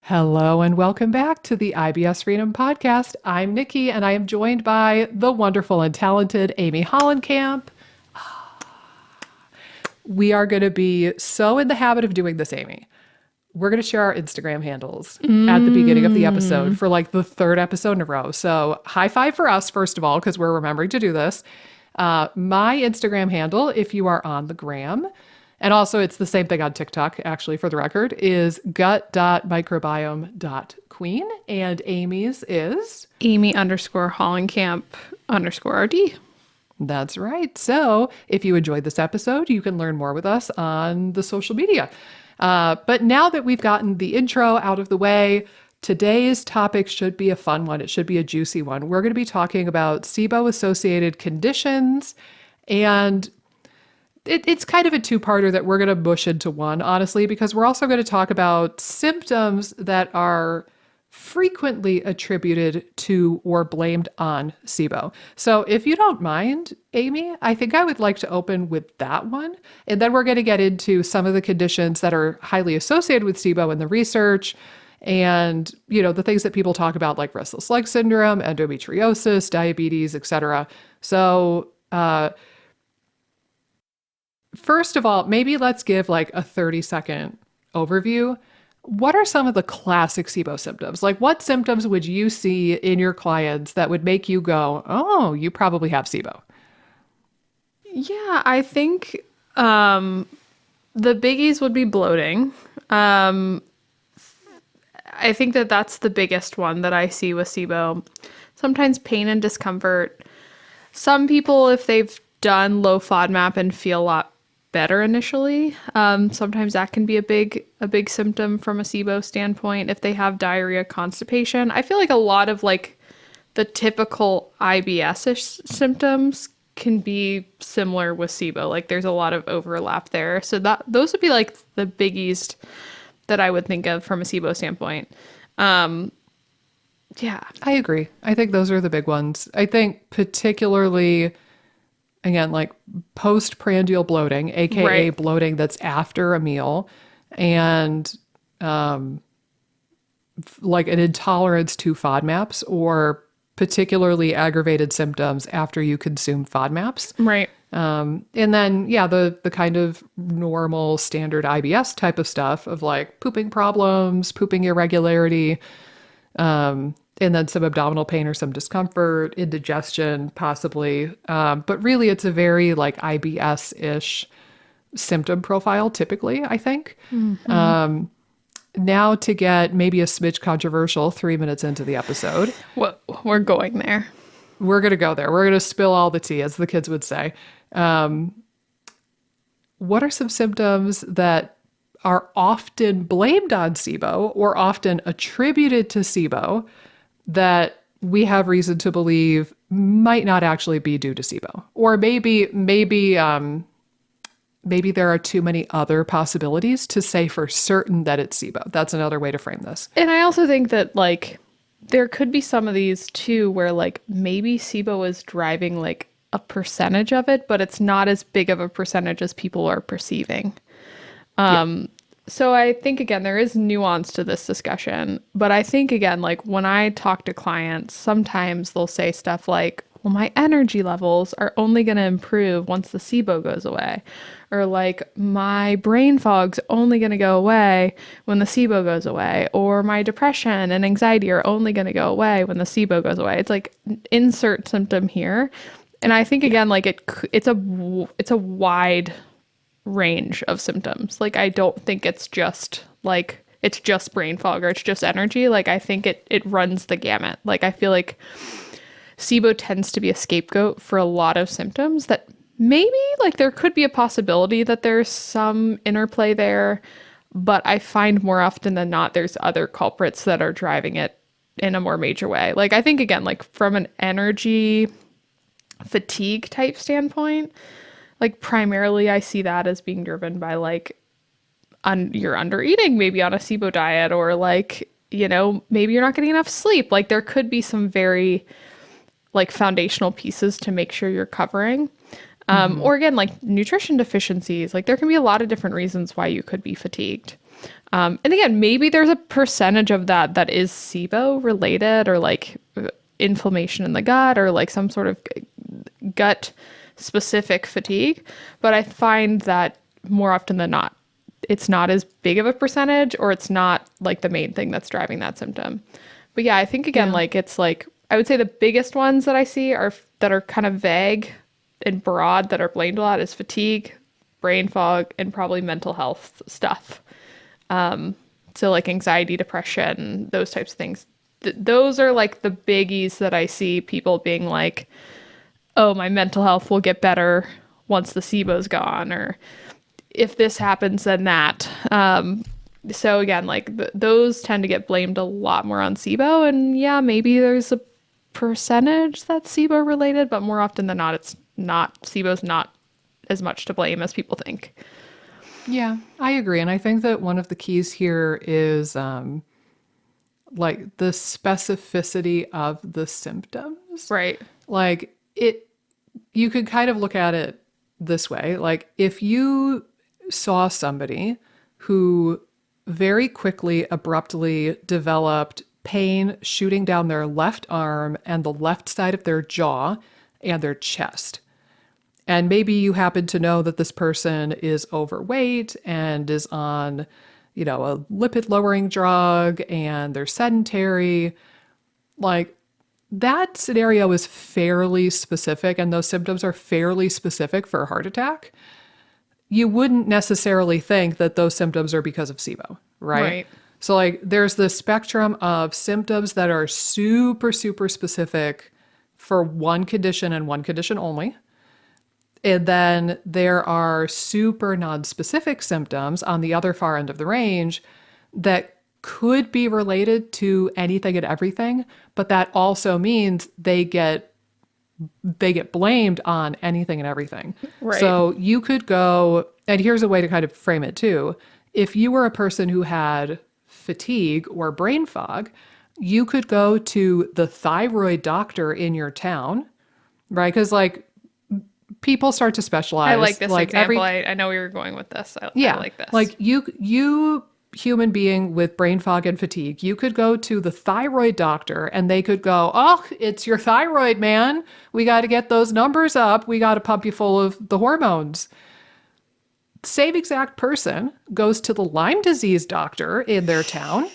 Hello and welcome back to the IBS Freedom Podcast. I'm Nikki and I am joined by the wonderful and talented Amy Hollenkamp. We are going to be so in the habit of doing this, Amy. We're going to share our Instagram handles at the beginning of the episode for like the third episode in a row. So high five for us, first of all, because we're remembering to do this. My Instagram handle, if you are on the gram, and also it's the same thing on TikTok, actually, for the record, is gut.microbiome.queen. And Amy's is Amy_Hollenkamp_RD. That's right. So if you enjoyed this episode, you can learn more with us on the social media. But now that we've gotten the intro out of the way, today's topic should be a fun one. It should be a juicy one. We're going to be talking about SIBO-associated conditions, and it's kind of a two-parter that we're going to mush into one, honestly, because we're also going to talk about symptoms that are frequently attributed to or blamed on SIBO. So if you don't mind, Amy, I think I would like to open with that one. And then we're going to get into some of the conditions that are highly associated with SIBO in the research and, you know, the things that people talk about like restless leg syndrome, endometriosis, diabetes, etc. So, first of all, maybe let's give like a 30-second overview. What are some of the classic SIBO symptoms? Like what symptoms would you see in your clients that would make you go, oh, you probably have SIBO? Yeah, I think the biggies would be bloating. I think that that's the biggest one that I see with SIBO. Sometimes pain and discomfort. Some people, if they've done low FODMAP and feel a lot better initially, sometimes that can be a big symptom from a SIBO standpoint. If they have diarrhea, constipation, I feel like a lot of like the typical IBS-ish symptoms can be similar with SIBO. Like there's a lot of overlap there. So those would be like the biggies that I would think of from a SIBO standpoint. Yeah. I agree. I think those are the big ones. I think particularly, again, like postprandial bloating, aka Right. bloating that's after a meal, and like an intolerance to FODMAPs or particularly aggravated symptoms after you consume FODMAPs. Right. And then, yeah, the kind of normal standard IBS type of stuff of like pooping problems, pooping irregularity, and then some abdominal pain or some discomfort, indigestion, possibly. But really, it's a very like IBS-ish symptom profile, typically, I think. Now to get maybe a smidge controversial 3 minutes into the episode. Well, we're going there. We're going to go there. We're going to spill all the tea, as the kids would say. What are some symptoms that are often blamed on SIBO or often attributed to SIBO that we have reason to believe might not actually be due to SIBO? Or maybe there are too many other possibilities to say for certain that it's SIBO. That's another way to frame this. And I also think that like there could be some of these too where like maybe SIBO is driving like a percentage of it, but it's not as big of a percentage as people are perceiving. So I think, again, there is nuance to this discussion, but I think, again, like when I talk to clients, sometimes they'll say stuff like, well, my energy levels are only going to improve once the SIBO goes away. Or like my brain fog's only going to go away when the SIBO goes away. Or my depression and anxiety are only going to go away when the SIBO goes away. It's like insert symptom here. And I think, again, like it's a wide range of symptoms. Like I don't think it's just brain fog or it's just energy. Like I think it runs the gamut. Like I feel like SIBO tends to be a scapegoat for a lot of symptoms that maybe like there could be a possibility that there's some interplay there, but I find more often than not there's other culprits that are driving it in a more major way. Like I think, again, like from an energy fatigue type standpoint, like primarily I see that as being driven by like you're under eating maybe on a SIBO diet, or like, you know, maybe you're not getting enough sleep. Like there could be some very like foundational pieces to make sure you're covering. Or again, like nutrition deficiencies, like there can be a lot of different reasons why you could be fatigued. And again, maybe there's a percentage of that is SIBO related, or like inflammation in the gut, or like some sort of gut specific fatigue. But I find that more often than not, it's not as big of a percentage, or it's not like the main thing that's driving that symptom. But yeah, I think again, like it's like, I would say the biggest ones that I see are that are kind of vague and broad that are blamed a lot is fatigue, brain fog, and probably mental health stuff. So like anxiety, depression, those types of things. Those are like the biggies that I see people being like, oh, my mental health will get better once the SIBO's gone, or if this happens, then that. So again, like those tend to get blamed a lot more on SIBO, and yeah, maybe there's a percentage that's SIBO related, but more often than not, it's not. SIBO's not as much to blame as people think. Yeah, I agree. And I think that one of the keys here is like the specificity of the symptoms. Right. Like you could kind of look at it this way. Like if you saw somebody who very quickly, abruptly developed pain shooting down their left arm and the left side of their jaw and their chest. And maybe you happen to know that this person is overweight and is on, a lipid lowering drug and they're sedentary. Like that scenario is fairly specific, and those symptoms are fairly specific for a heart attack. You wouldn't necessarily think that those symptoms are because of SIBO, right? Right. So like there's the spectrum of symptoms that are super, super specific for one condition and one condition only. And then there are super non-specific symptoms on the other far end of the range that could be related to anything and everything, but that also means they get blamed on anything and everything. Right. So you could go, and here's a way to kind of frame it too. If you were a person who had fatigue or brain fog, you could go to the thyroid doctor in your town, right? Because like people start to specialize. I like this example. I know we were going with this. I like this. Like you human being with brain fog and fatigue, you could go to the thyroid doctor and they could go, oh, it's your thyroid, man. We got to get those numbers up. We got to pump you full of the hormones. Same exact person goes to the Lyme disease doctor in their town.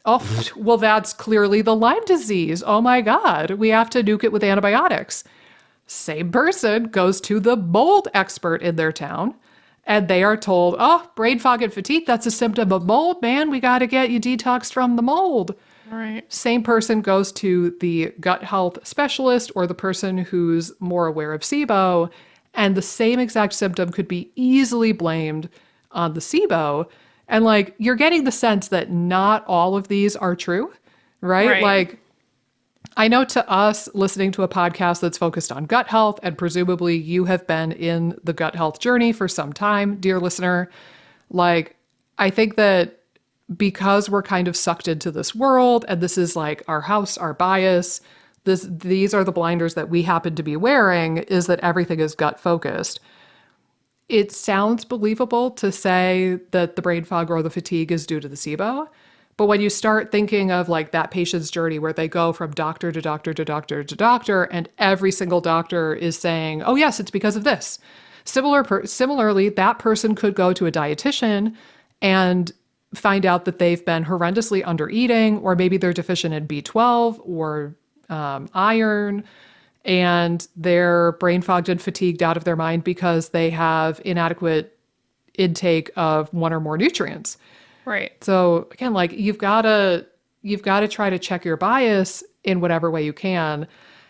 Oh, well, that's clearly the Lyme disease. Oh my God, we have to nuke it with antibiotics. Same person goes to the mold expert in their town, and they are told, oh, brain fog and fatigue, that's a symptom of mold, man. We got to get you detoxed from the mold. All right. Same person goes to the gut health specialist or the person who's more aware of SIBO, and the same exact symptom could be easily blamed on the SIBO. And like, you're getting the sense that not all of these are true, right? Like, I know to us listening to a podcast that's focused on gut health, and presumably you have been in the gut health journey for some time, dear listener. Like, I think that because we're kind of sucked into this world, and this is like our house, our bias, these are the blinders that we happen to be wearing, is that everything is gut focused. It sounds believable to say that the brain fog or the fatigue is due to the SIBO. But when you start thinking of like that patient's journey where they go from doctor to doctor to doctor to doctor, and every single doctor is saying, oh yes, it's because of this. Similarly, that person could go to a dietitian and find out that they've been horrendously under eating, or maybe they're deficient in B12 or iron, and they're brain fogged and fatigued out of their mind because they have inadequate intake of one or more nutrients. Right. So again, like you've got to try to check your bias in whatever way you can.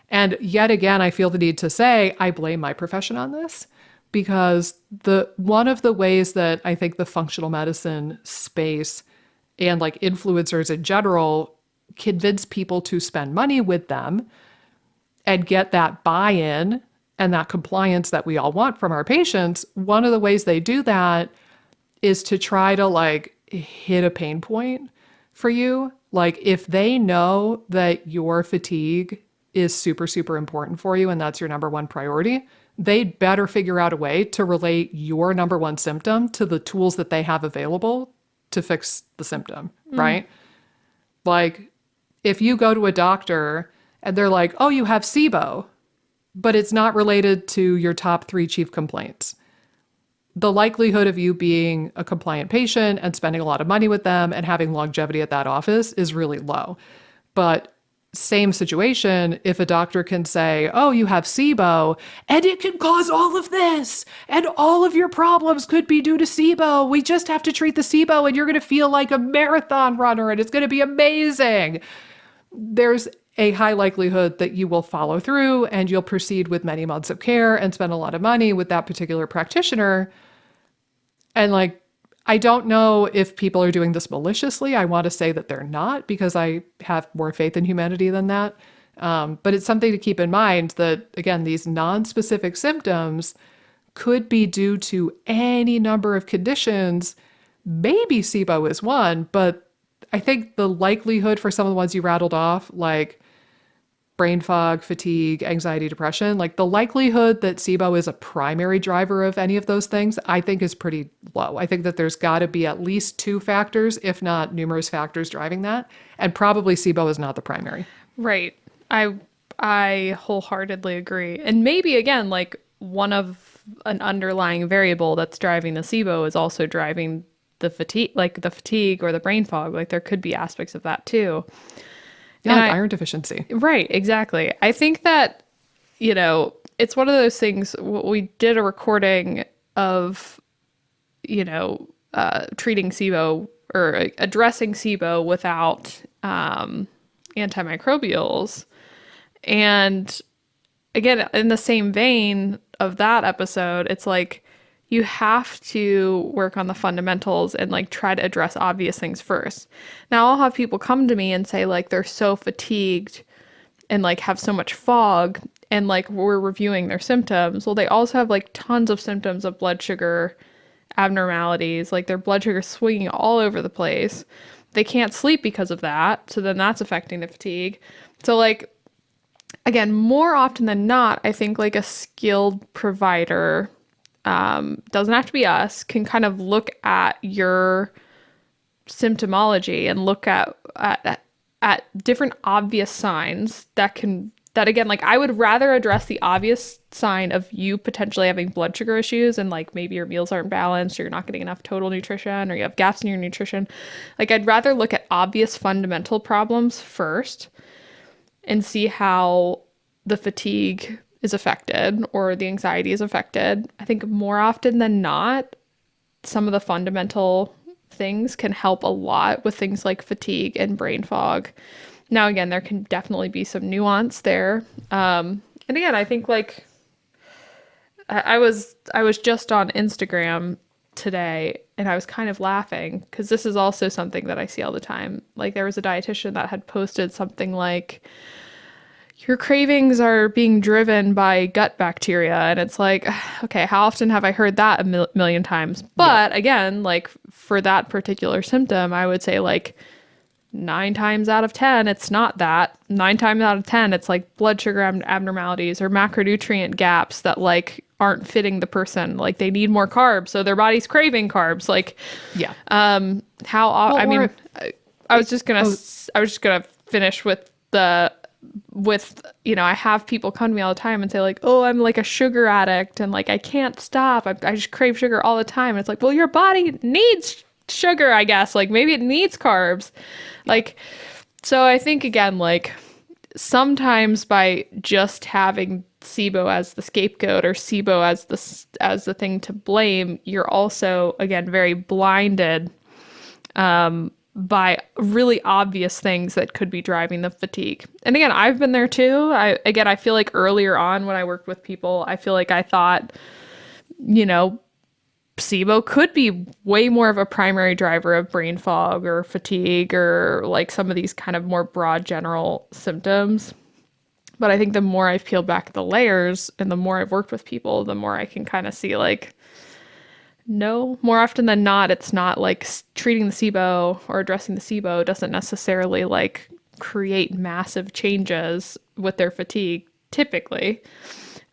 And yet again, I feel the need to say I blame my profession on this, because one of the ways that I think the functional medicine space and like influencers in general convince people to spend money with them and get that buy-in and that compliance that we all want from our patients, one of the ways they do that is to try to like hit a pain point for you. Like if they know that your fatigue is super, super important for you and that's your number one priority, they'd better figure out a way to relate your number one symptom to the tools that they have available to fix the symptom, right? Like if you go to a doctor and they're like, oh, you have SIBO, but it's not related to your top 3 chief complaints, the likelihood of you being a compliant patient and spending a lot of money with them and having longevity at that office is really low. But same situation, if a doctor can say, oh, you have SIBO, and it can cause all of this, and all of your problems could be due to SIBO. We just have to treat the SIBO, and you're going to feel like a marathon runner, and it's going to be amazing. There's a high likelihood that you will follow through, and you'll proceed with many months of care and spend a lot of money with that particular practitioner. And like, I don't know if people are doing this maliciously. I want to say that they're not, because I have more faith in humanity than that. But it's something to keep in mind that, again, these non-specific symptoms could be due to any number of conditions. Maybe SIBO is one, but I think the likelihood for some of the ones you rattled off, like brain fog, fatigue, anxiety, depression, like the likelihood that SIBO is a primary driver of any of those things, I think is pretty low. I think that there's got to be at least 2 factors, if not numerous factors driving that. And probably SIBO is not the primary. Right. I wholeheartedly agree. And maybe again, like one of an underlying variable that's driving the SIBO is also driving the fatigue or the brain fog. Like there could be aspects of that too. Yeah, like iron deficiency. Right, exactly. I think that, it's one of those things. We did a recording of, treating SIBO or addressing SIBO without antimicrobials. And again, in the same vein of that episode, it's like you have to work on the fundamentals and like try to address obvious things first. Now I'll have people come to me and say like they're so fatigued and like have so much fog, and like we're reviewing their symptoms. Well, they also have like tons of symptoms of blood sugar abnormalities, like their blood sugar swinging all over the place. They can't sleep because of that. So then that's affecting the fatigue. So like, again, more often than not, I think like a skilled provider, doesn't have to be us, can kind of look at your symptomology and look at different obvious signs that again, like I would rather address the obvious sign of you potentially having blood sugar issues and like maybe your meals aren't balanced or you're not getting enough total nutrition or you have gaps in your nutrition. Like I'd rather look at obvious fundamental problems first and see how the fatigue is affected or the anxiety is affected. I think more often than not, some of the fundamental things can help a lot with things like fatigue and brain fog. Now, again, there can definitely be some nuance there. And again, I think like I was just on Instagram today and I was kind of laughing because this is also something that I see all the time. Like there was a dietitian that had posted something like, your cravings are being driven by gut bacteria. And it's like, okay, how often have I heard that a million times? But again, like for that particular symptom, I would say like 9 times out of 10, it's not that. 9 times out of 10, it's like blood sugar abnormalities or macronutrient gaps that like aren't fitting the person. Like they need more carbs, so their body's craving carbs. Like, yeah. I was just gonna finish with I have people come to me all the time and say like, oh, I'm like a sugar addict and like I can't stop. I just crave sugar all the time. And it's like, well, your body needs sugar, I guess. Like maybe it needs carbs. Like, so I think again, like sometimes by just having SIBO as the scapegoat or SIBO as the thing to blame, you're also again very blinded by really obvious things that could be driving the fatigue. And again, I've been there too. I feel like earlier on when I worked with people, I feel like I thought, SIBO could be way more of a primary driver of brain fog or fatigue or like some of these kind of more broad general symptoms. But I think the more I've peeled back the layers and the more I've worked with people, the more I can kind of see like, no, more often than not, it's not like treating the SIBO or addressing the SIBO doesn't necessarily like create massive changes with their fatigue typically.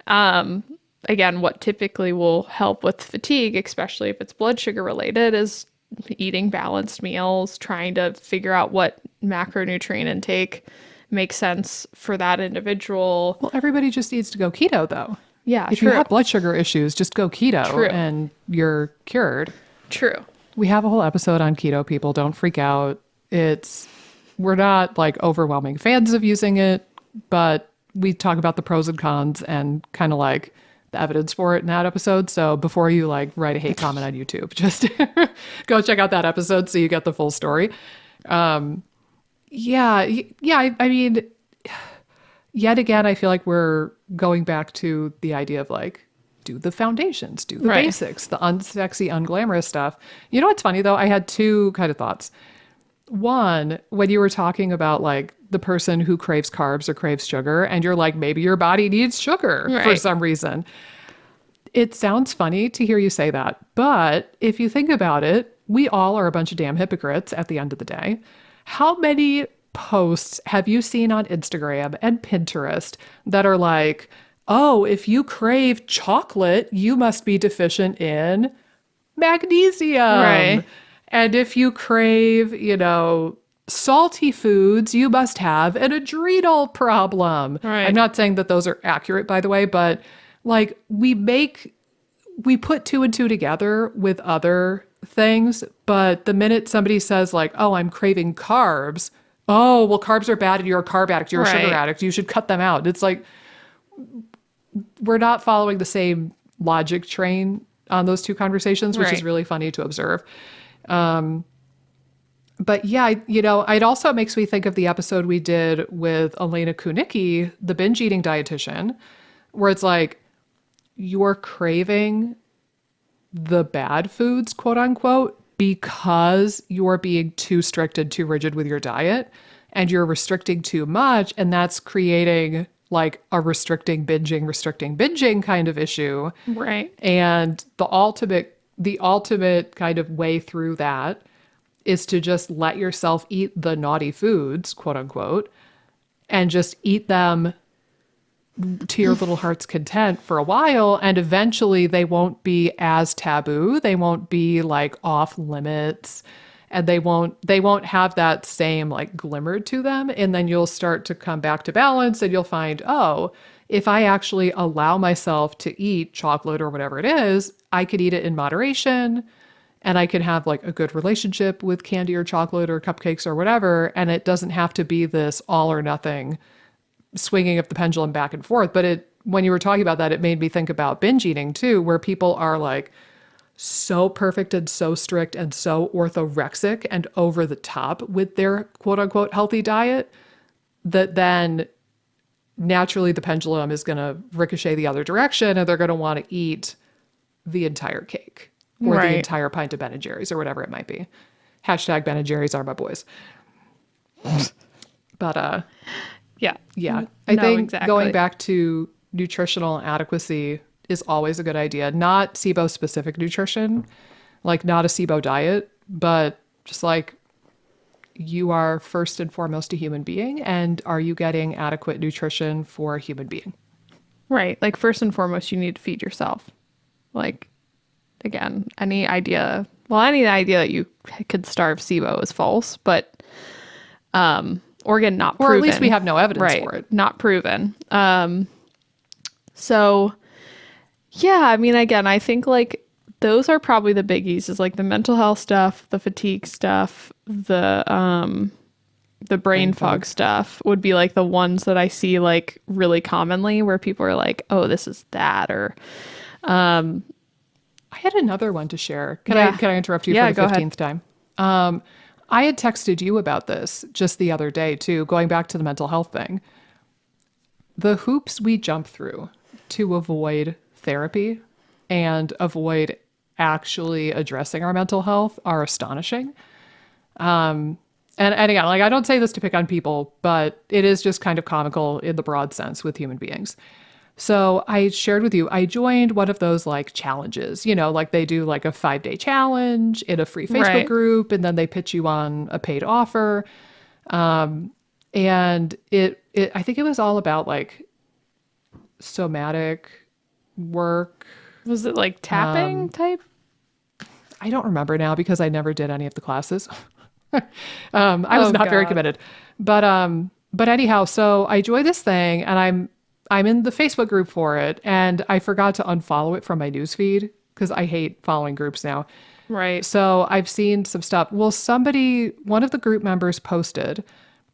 Again, what typically will help with fatigue, especially if it's blood sugar related, is eating balanced meals, trying to figure out what macronutrient intake makes sense for that individual. Well, everybody just needs to go keto, though. Yeah, If true. you have blood sugar issues, just go keto True. and you're cured. True. We have a whole episode on keto, people. Don't freak out. We're not like overwhelming fans of using it, but we talk about the pros and cons and kind of like the evidence for it in that episode. So before you like write a hate comment on YouTube, just go check out that episode so you get the full story. I mean, yet again, I feel like we're going back to the idea of like, do the foundations, do the Right. basics, the unsexy, unglamorous stuff. You know what's funny though? I had two kind of thoughts. One, when you were talking about like the person who craves carbs or craves sugar, and you're like, maybe your body needs sugar for Right. some reason. It sounds funny to hear you say that. But if you think about it, we all are a bunch of damn hypocrites at the end of the day. How many posts have you seen on Instagram and Pinterest that are like, oh, if you crave chocolate, you must be deficient in magnesium. Right. And if you crave, salty foods, you must have an adrenal problem. Right. I'm not saying that those are accurate, by the way, but like we put two and two together with other things. But the minute somebody says like, oh, I'm craving carbs, oh, well, carbs are bad and you're a carb addict, you're a sugar Right. addict, you should cut them out. It's like, we're not following the same logic train on those two conversations, which is Right. really funny to observe. But yeah, it also makes me think of the episode we did with Elena Kunicki, the binge eating dietitian, where it's like, you're craving the bad foods, quote unquote, because you're being too strict and too rigid with your diet and you're restricting too much. And that's creating like a restricting binging kind of issue. Right. And the ultimate kind of way through that is to just let yourself eat the naughty foods, quote unquote, and just eat them to your little heart's content for a while. And eventually they won't be as taboo. They won't be like off limits, and they won't have that same like glimmer to them. And then you'll start to come back to balance and you'll find, oh, if I actually allow myself to eat chocolate or whatever it is, I could eat it in moderation and I can have like a good relationship with candy or chocolate or cupcakes or whatever. And it doesn't have to be this all or nothing swinging of the pendulum back and forth. But when you were talking about that, it made me think about binge eating too, where people are like so perfect and so strict and so orthorexic and over the top with their quote unquote healthy diet that then naturally the pendulum is going to ricochet the other direction and they're going to want to eat the entire cake or Right. the entire pint of Ben and Jerry's or whatever it might be. Hashtag Ben and Jerry's are my boys. But Yeah. yeah, I No, think exactly. going back to nutritional adequacy is always a good idea. Not SIBO specific nutrition, like not a SIBO diet, but just like you are first and foremost a human being, and are you getting adequate nutrition for a human being? Right. Like first and foremost, you need to feed yourself. Like again, any idea that you could starve SIBO is false, but or again, not Or proven. at least we have no evidence Right. for it. Not proven. So yeah, I mean, again, I think like those are probably the biggies, is like the mental health stuff, the fatigue stuff, the brain fog stuff would be like the ones that I see like really commonly where people are like, oh, this is that, or I had another one to share. Can Yeah. I interrupt you Yeah, for the go ahead. 15th time? I had texted you about this just the other day too, going back to the mental health thing. The hoops we jump through to avoid therapy and avoid actually addressing our mental health are astonishing. And again, like I don't say this to pick on people, but it is just kind of comical in the broad sense with human beings. So I shared with you, I joined one of those like challenges, like they do like a 5-day challenge in a free Facebook Right. group, and then they pitch you on a paid offer. And I think it was all about like somatic work. was it like tapping type? I don't remember now because I never did any of the classes. I was Oh, not very God. committed. But anyhow, so I joined this thing and I'm in the Facebook group for it, and I forgot to unfollow it from my newsfeed because I hate following groups now. Right. So I've seen some stuff. Well, one of the group members posted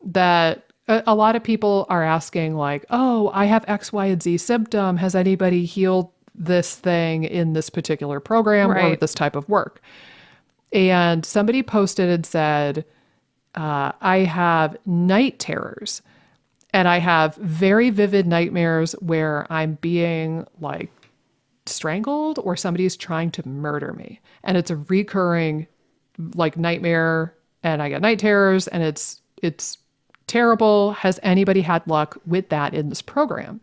that a lot of people are asking, like, oh, I have X, Y, and Z symptom. Has anybody healed this thing in this particular program or with Right. this type of work? And somebody posted and said, I have night terrors and I have very vivid nightmares where I'm being like strangled or somebody's trying to murder me. And it's a recurring like nightmare and I get night terrors and it's terrible. Has anybody had luck with that in this program?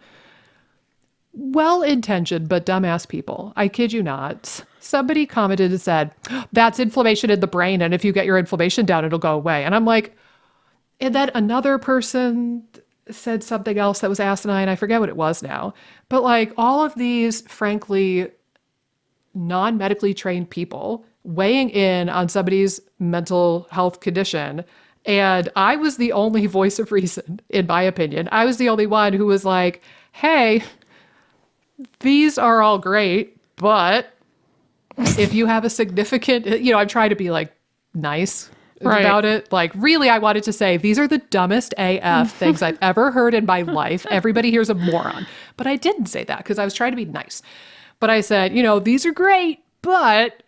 Well-intentioned but dumbass people. I kid you not. Somebody commented and said, that's inflammation in the brain and if you get your inflammation down it'll go away. And I'm like, and then another person said something else that was asinine. I forget what it was now. But like all of these, frankly, non-medically trained people weighing in on somebody's mental health condition. And I was the only voice of reason, in my opinion. I was the only one who was like, hey, these are all great, but if you have a significant, I'm trying to be like nice Right. about it. Like, really, I wanted to say these are the dumbest AF things I've ever heard in my life. Everybody here's a moron. But I didn't say that because I was trying to be nice. But I said, these are great, but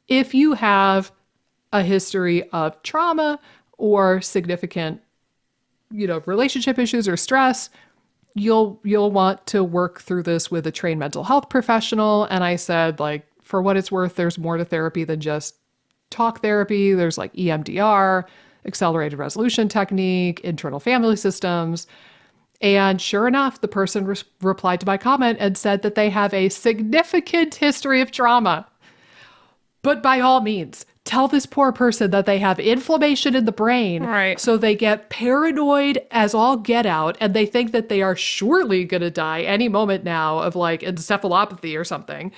if you have a history of trauma or significant, relationship issues or stress, you'll want to work through this with a trained mental health professional. And I said, like, for what it's worth, there's more to therapy than just talk therapy. There's like EMDR, accelerated resolution technique, internal family systems. And sure enough, the person replied to my comment and said that they have a significant history of trauma. But by all means, tell this poor person that they have inflammation in the brain. Right. So they get paranoid as all get out and they think that they are surely going to die any moment now of like encephalopathy or something.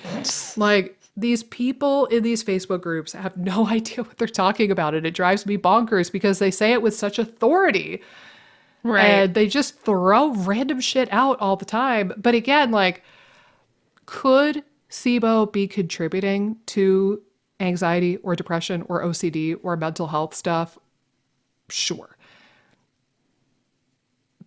Like these people in these Facebook groups have no idea what they're talking about. And it drives me bonkers because they say it with such authority. Right. And they just throw random shit out all the time. But again, like, could SIBO be contributing to anxiety or depression or OCD or mental health stuff? Sure.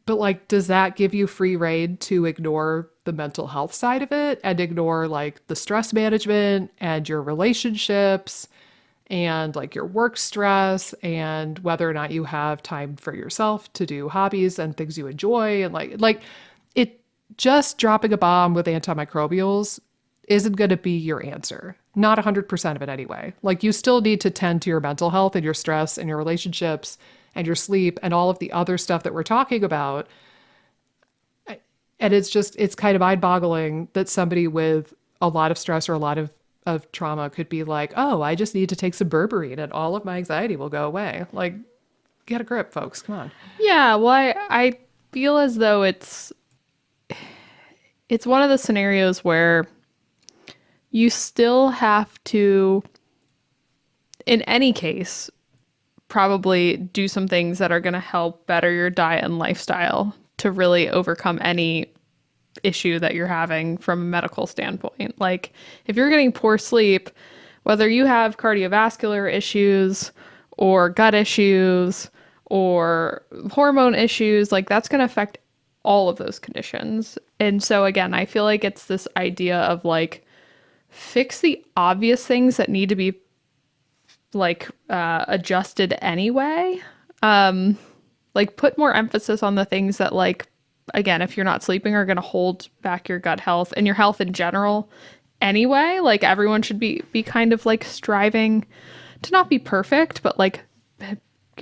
But like, does that give you free rein to ignore the mental health side of it and ignore like the stress management and your relationships and like your work stress and whether or not you have time for yourself to do hobbies and things you enjoy and like it just dropping a bomb with antimicrobials isn't going to be your answer. Not 100% of it anyway. Like you still need to tend to your mental health and your stress and your relationships and your sleep and all of the other stuff that we're talking about. And it's kind of mind-boggling that somebody with a lot of stress or a lot of trauma could be like, oh, I just need to take some berberine and all of my anxiety will go away. Like, get a grip, folks. Come on. Yeah, well, I feel as though it's one of the scenarios where you still have to, in any case, probably do some things that are going to help better your diet and lifestyle to really overcome any issue that you're having from a medical standpoint. Like if you're getting poor sleep, whether you have cardiovascular issues or gut issues or hormone issues, like that's going to affect all of those conditions. And so again, I feel like it's this idea of like fix the obvious things that need to be like adjusted anyway. Like put more emphasis on the things that like, again, if you're not sleeping are going to hold back your gut health and your health in general anyway. Like everyone should be kind of like striving to not be perfect, but like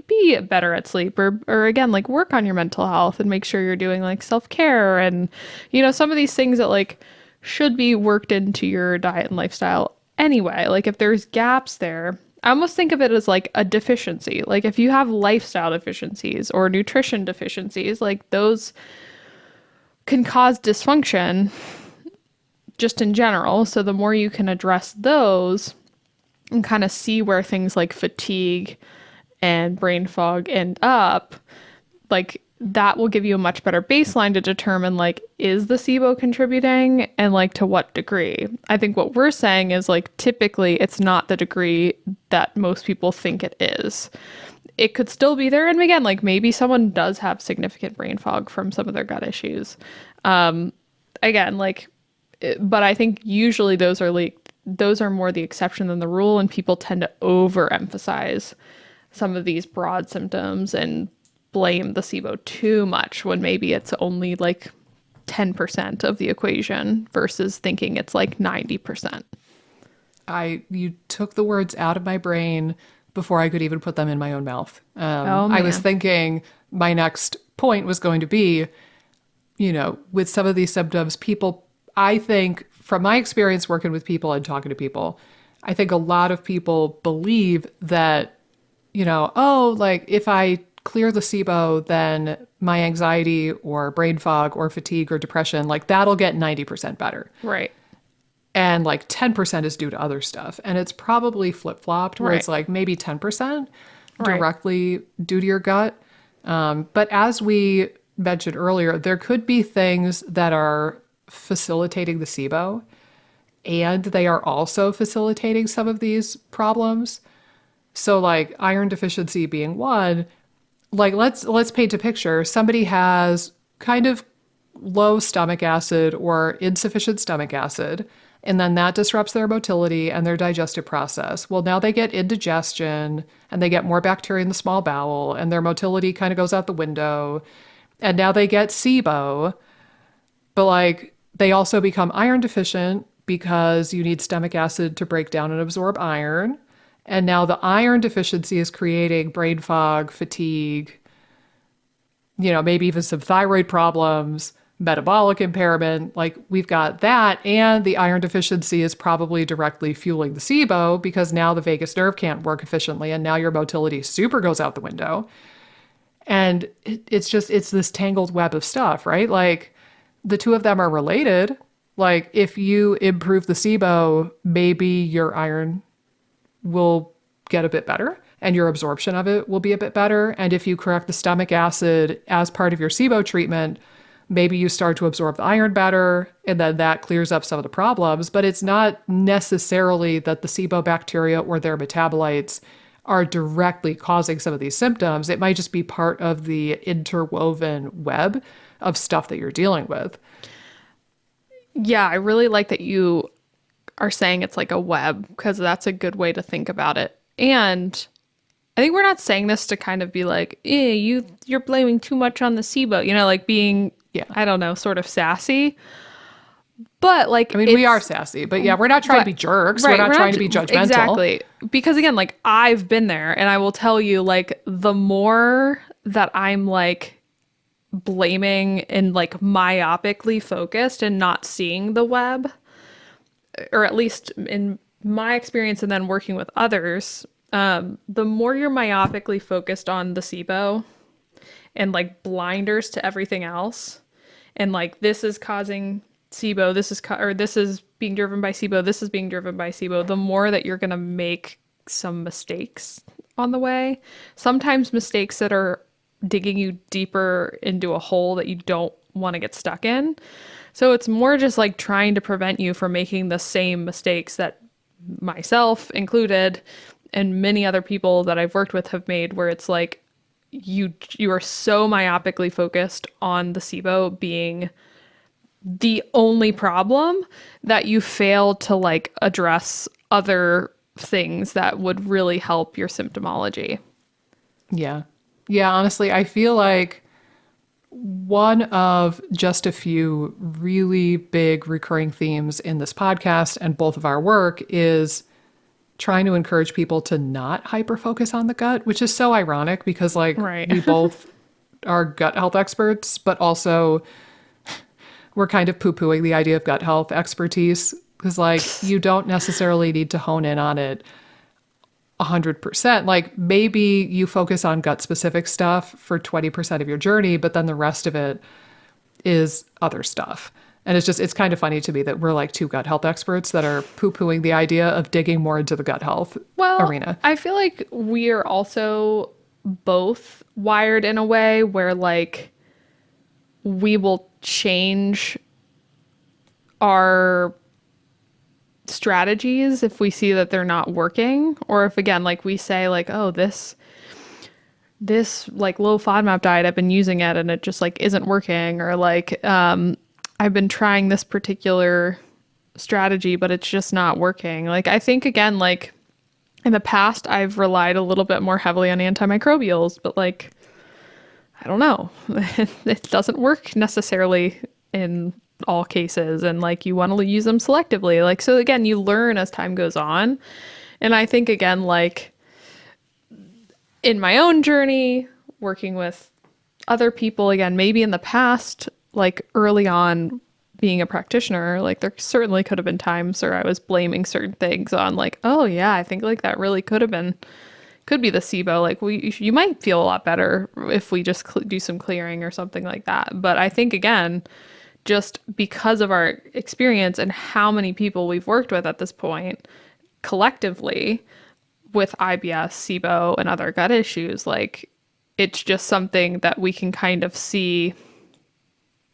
be better at sleep or again, like work on your mental health and make sure you're doing like self-care and, some of these things that like should be worked into your diet and lifestyle anyway. Like if there's gaps there, I almost think of it as like a deficiency. Like if you have lifestyle deficiencies or nutrition deficiencies, like those can cause dysfunction just in general. So the more you can address those and kind of see where things like fatigue and brain fog end up, like that will give you a much better baseline to determine like, is the SIBO contributing and like to what degree? I think what we're saying is like, typically it's not the degree that most people think it is. It could still be there. And again, like maybe someone does have significant brain fog from some of their gut issues. Again, like, but I think usually those are more the exception than the rule. And people tend to overemphasize some of these broad symptoms and blame the SIBO too much when maybe it's only like 10% of the equation versus thinking it's like 90%. You took the words out of my brain before I could even put them in my own mouth. Oh, I was man. thinking my next point was going to be, with some of these symptoms, people, I think from my experience working with people and talking to people, I think a lot of people believe that, like if I clear the SIBO, then my anxiety or brain fog or fatigue or depression, like that'll get 90% better. Right. And like 10% is due to other stuff. And it's probably flip-flopped where it's like maybe 10% directly due to your gut. But as we mentioned earlier, there could be things that are facilitating the SIBO, and they are also facilitating some of these problems. So like iron deficiency being one, like let's paint a picture. Somebody has kind of low stomach acid or insufficient stomach acid, and then that disrupts their motility and their digestive process. Well, now they get indigestion and they get more bacteria in the small bowel and their motility kind of goes out the window. And now they get SIBO, but like they also become iron deficient because you need stomach acid to break down and absorb iron. And now the iron deficiency is creating brain fog, fatigue, maybe even some thyroid problems, metabolic impairment. Like we've got that. And the iron deficiency is probably directly fueling the SIBO because now the vagus nerve can't work efficiently. And now your motility super goes out the window. And it's this tangled web of stuff, right? Like the two of them are related. Like if you improve the SIBO, maybe your iron will get a bit better and your absorption of it will be a bit better. And if you correct the stomach acid as part of your SIBO treatment, maybe you start to absorb the iron better and then that clears up some of the problems. But it's not necessarily that the SIBO bacteria or their metabolites are directly causing some of these symptoms. It might just be part of the interwoven web of stuff that you're dealing with. Yeah, I really like that you are saying it's like a web because that's a good way to think about it. And I think we're not saying this to kind of be like, you're blaming too much on the SIBO, like being, I don't know, sort of sassy. But like, I mean, we are sassy, but we're not trying to be jerks. We're not trying to be judgmental. Exactly. Because again, like I've been there and I will tell you, like the more that I'm like blaming and like myopically focused and not seeing the web, or at least in my experience and then working with others, the more you're myopically focused on the SIBO and like blinders to everything else, and like this is causing SIBO, this is being driven by SIBO, this is being driven by SIBO, the more that you're going to make some mistakes on the way. Sometimes mistakes that are digging you deeper into a hole that you don't want to get stuck in. So it's more just like trying to prevent you from making the same mistakes that myself included and many other people that I've worked with have made, where it's like you are so myopically focused on the SIBO being the only problem that you fail to like address other things that would really help your symptomology. Yeah. Yeah, honestly, I feel like one of just a few really big recurring themes in this podcast and both of our work is trying to encourage people to not hyperfocus on the gut, which is so ironic because like we both are gut health experts, but also we're kind of poo-pooing the idea of gut health expertise because like you don't necessarily need to hone in on it 100%. Like maybe you focus on gut specific stuff for 20% of your journey, but then the rest of it is other stuff. And it's kind of funny to me that we're like two gut health experts that are poo-pooing the idea of digging more into the gut health arena. I feel like we are also both wired in a way where like we will change our strategies if we see that they're not working, or if again like we say like, oh, this like low FODMAP diet, I've been using it and it just like isn't working, or like I've been trying this particular strategy but it's just not working. Like I think again, like in the past I've relied a little bit more heavily on antimicrobials, but like I don't know. It doesn't work necessarily in all cases, and like you want to use them selectively. Like so again, you learn as time goes on. And I think again, like in my own journey, working with other people, again, maybe in the past, like early on being a practitioner, like there certainly could have been times where I was blaming certain things on like, oh yeah, I think like that really could be the SIBO. Like you might feel a lot better if we just do some clearing or something like that. But I think again, just because of our experience and how many people we've worked with at this point collectively with IBS, SIBO, and other gut issues, like it's just something that we can kind of see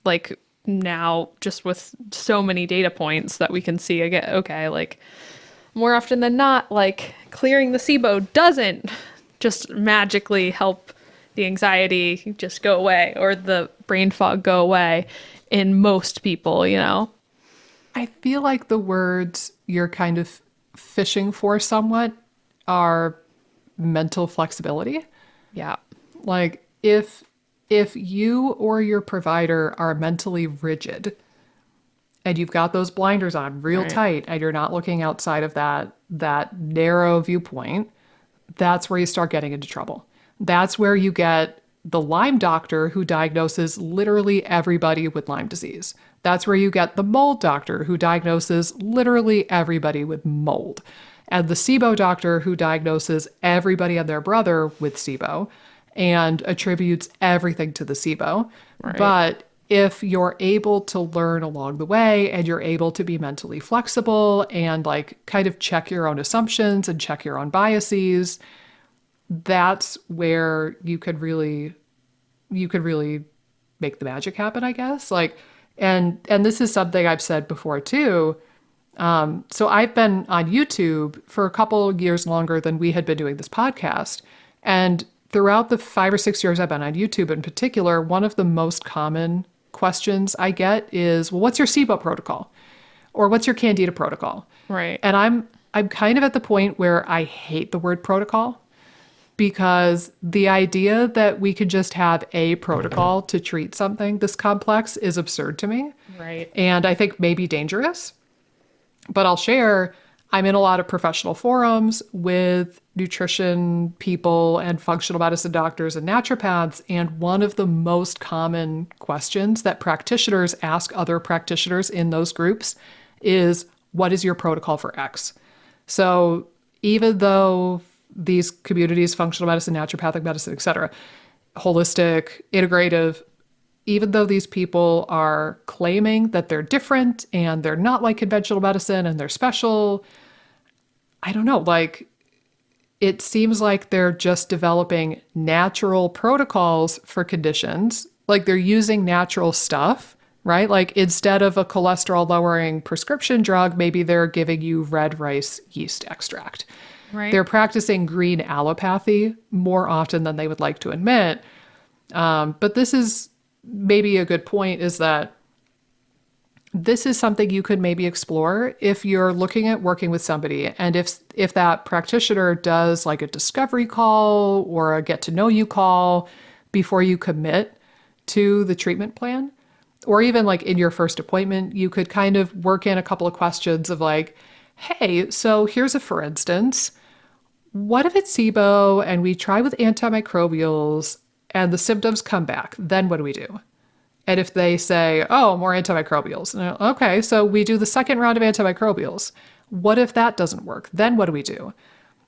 like now just with so many data points that we can see again, okay, like more often than not, like clearing the SIBO doesn't just magically help the anxiety just go away or the brain fog go away in most people, you know? I feel like the words you're kind of fishing for somewhat are mental flexibility. Yeah. Like if you or your provider are mentally rigid and you've got those blinders on real tight and you're not looking outside of that narrow viewpoint, that's where you start getting into trouble. That's where you get the Lyme doctor who diagnoses literally everybody with Lyme disease. That's where you get the mold doctor who diagnoses literally everybody with mold. And the SIBO doctor who diagnoses everybody and their brother with SIBO and attributes everything to the SIBO. Right. But if you're able to learn along the way and you're able to be mentally flexible and like kind of check your own assumptions and check your own biases, that's where you could really make the magic happen, I guess. Like, and this is something I've said before too. So I've been on YouTube for a couple years longer than we had been doing this podcast. And throughout the 5 or 6 years I've been on YouTube in particular, one of the most common questions I get is, well, what's your SIBO protocol? Or what's your Candida protocol? Right. And I'm kind of at the point where I hate the word protocol, because the idea that we could just have a protocol to treat something this complex is absurd to me. Right. And I think maybe dangerous. But I'll share, I'm in a lot of professional forums with nutrition people and functional medicine doctors and naturopaths. And one of the most common questions that practitioners ask other practitioners in those groups is, what is your protocol for X? So even though these communities, functional medicine, naturopathic medicine, et cetera, holistic, integrative, even though these people are claiming that they're different and they're not like conventional medicine and they're special, I don't know, like it seems like they're just developing natural protocols for conditions. Like they're using natural stuff, right? Like instead of a cholesterol lowering prescription drug, maybe they're giving you red rice yeast extract. Right. They're practicing green allopathy more often than they would like to admit. But this is maybe a good point, is that this is something you could maybe explore if you're looking at working with somebody. And if that practitioner does like a discovery call or a get to know you call before you commit to the treatment plan, or even like in your first appointment, you could kind of work in a couple of questions of like, hey, so here's a for instance, what if it's SIBO and we try with antimicrobials and the symptoms come back? Then what do we do? And if they say, oh, more antimicrobials, okay, so we do the second round of antimicrobials. What if that doesn't work? Then what do we do?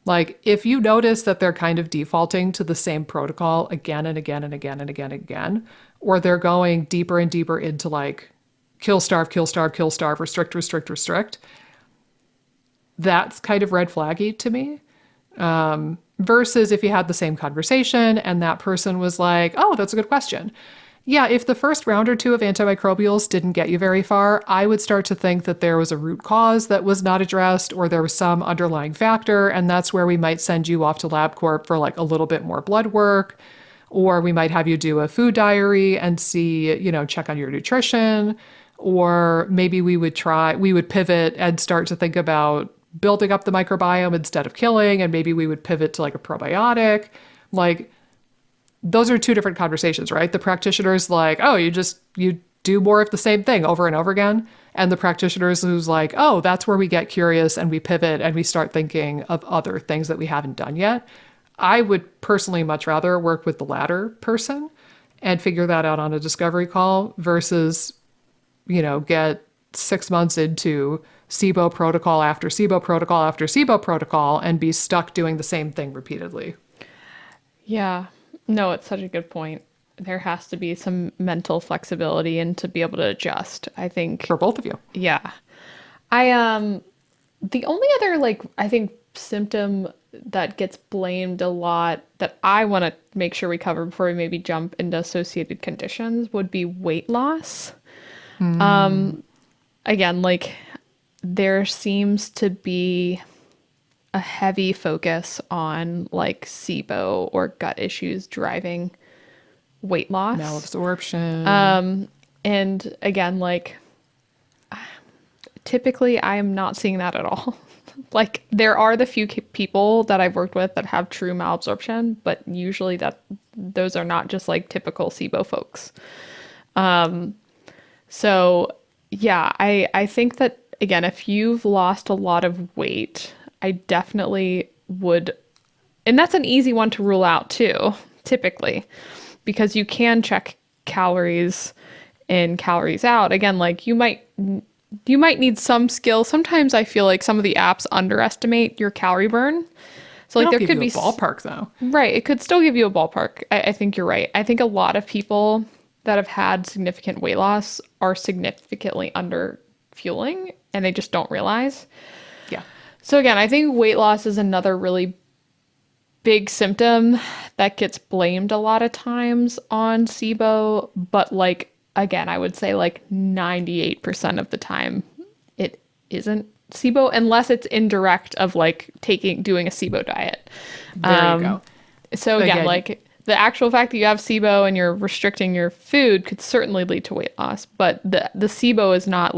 Like if you notice that they're kind of defaulting to the same protocol again and again and again and again and again, or they're going deeper and deeper into like kill, starve, kill, starve, kill, starve, restrict, restrict, restrict, that's kind of red flaggy to me. Versus if you had the same conversation and that person was like, oh, that's a good question. Yeah, if the first round or two of antimicrobials didn't get you very far, I would start to think that there was a root cause that was not addressed or there was some underlying factor. And that's where we might send you off to LabCorp for like a little bit more blood work. Or we might have you do a food diary and see, check on your nutrition. Or maybe we would pivot and start to think about building up the microbiome instead of killing. And maybe we would pivot to like a probiotic. Like, those are two different conversations, right? The practitioner's like, oh, you do more of the same thing over and over again. And the practitioners who's like, oh, that's where we get curious and we pivot and we start thinking of other things that we haven't done yet. I would personally much rather work with the latter person and figure that out on a discovery call versus, get 6 months into SIBO protocol after SIBO protocol after SIBO protocol and be stuck doing the same thing repeatedly. Yeah. No, it's such a good point. There has to be some mental flexibility and to be able to adjust, I think. For both of you. Yeah. The only other, I think symptom that gets blamed a lot that I want to make sure we cover before we maybe jump into associated conditions would be weight loss. Again, there seems to be a heavy focus on SIBO or gut issues driving weight loss. Malabsorption. And again, typically I am not seeing that at all. There are the few people that I've worked with that have true malabsorption, but usually those are not just typical SIBO folks. So yeah, I think that again, if you've lost a lot of weight, I definitely would, and that's an easy one to rule out too, typically, because you can check calories in, calories out. Again, you might need some skill. Sometimes I feel like some of the apps underestimate your calorie burn. So there could be a ballpark though. Right. It could still give you a ballpark. I think you're right. I think a lot of people that have had significant weight loss are significantly under fueling and they just don't realize. Yeah. So again, I think weight loss is another really big symptom that gets blamed a lot of times on SIBO, but again, I would say 98% of the time it isn't SIBO unless it's indirect of doing a SIBO diet. There you go. So again, the actual fact that you have SIBO and you're restricting your food could certainly lead to weight loss, but the SIBO is not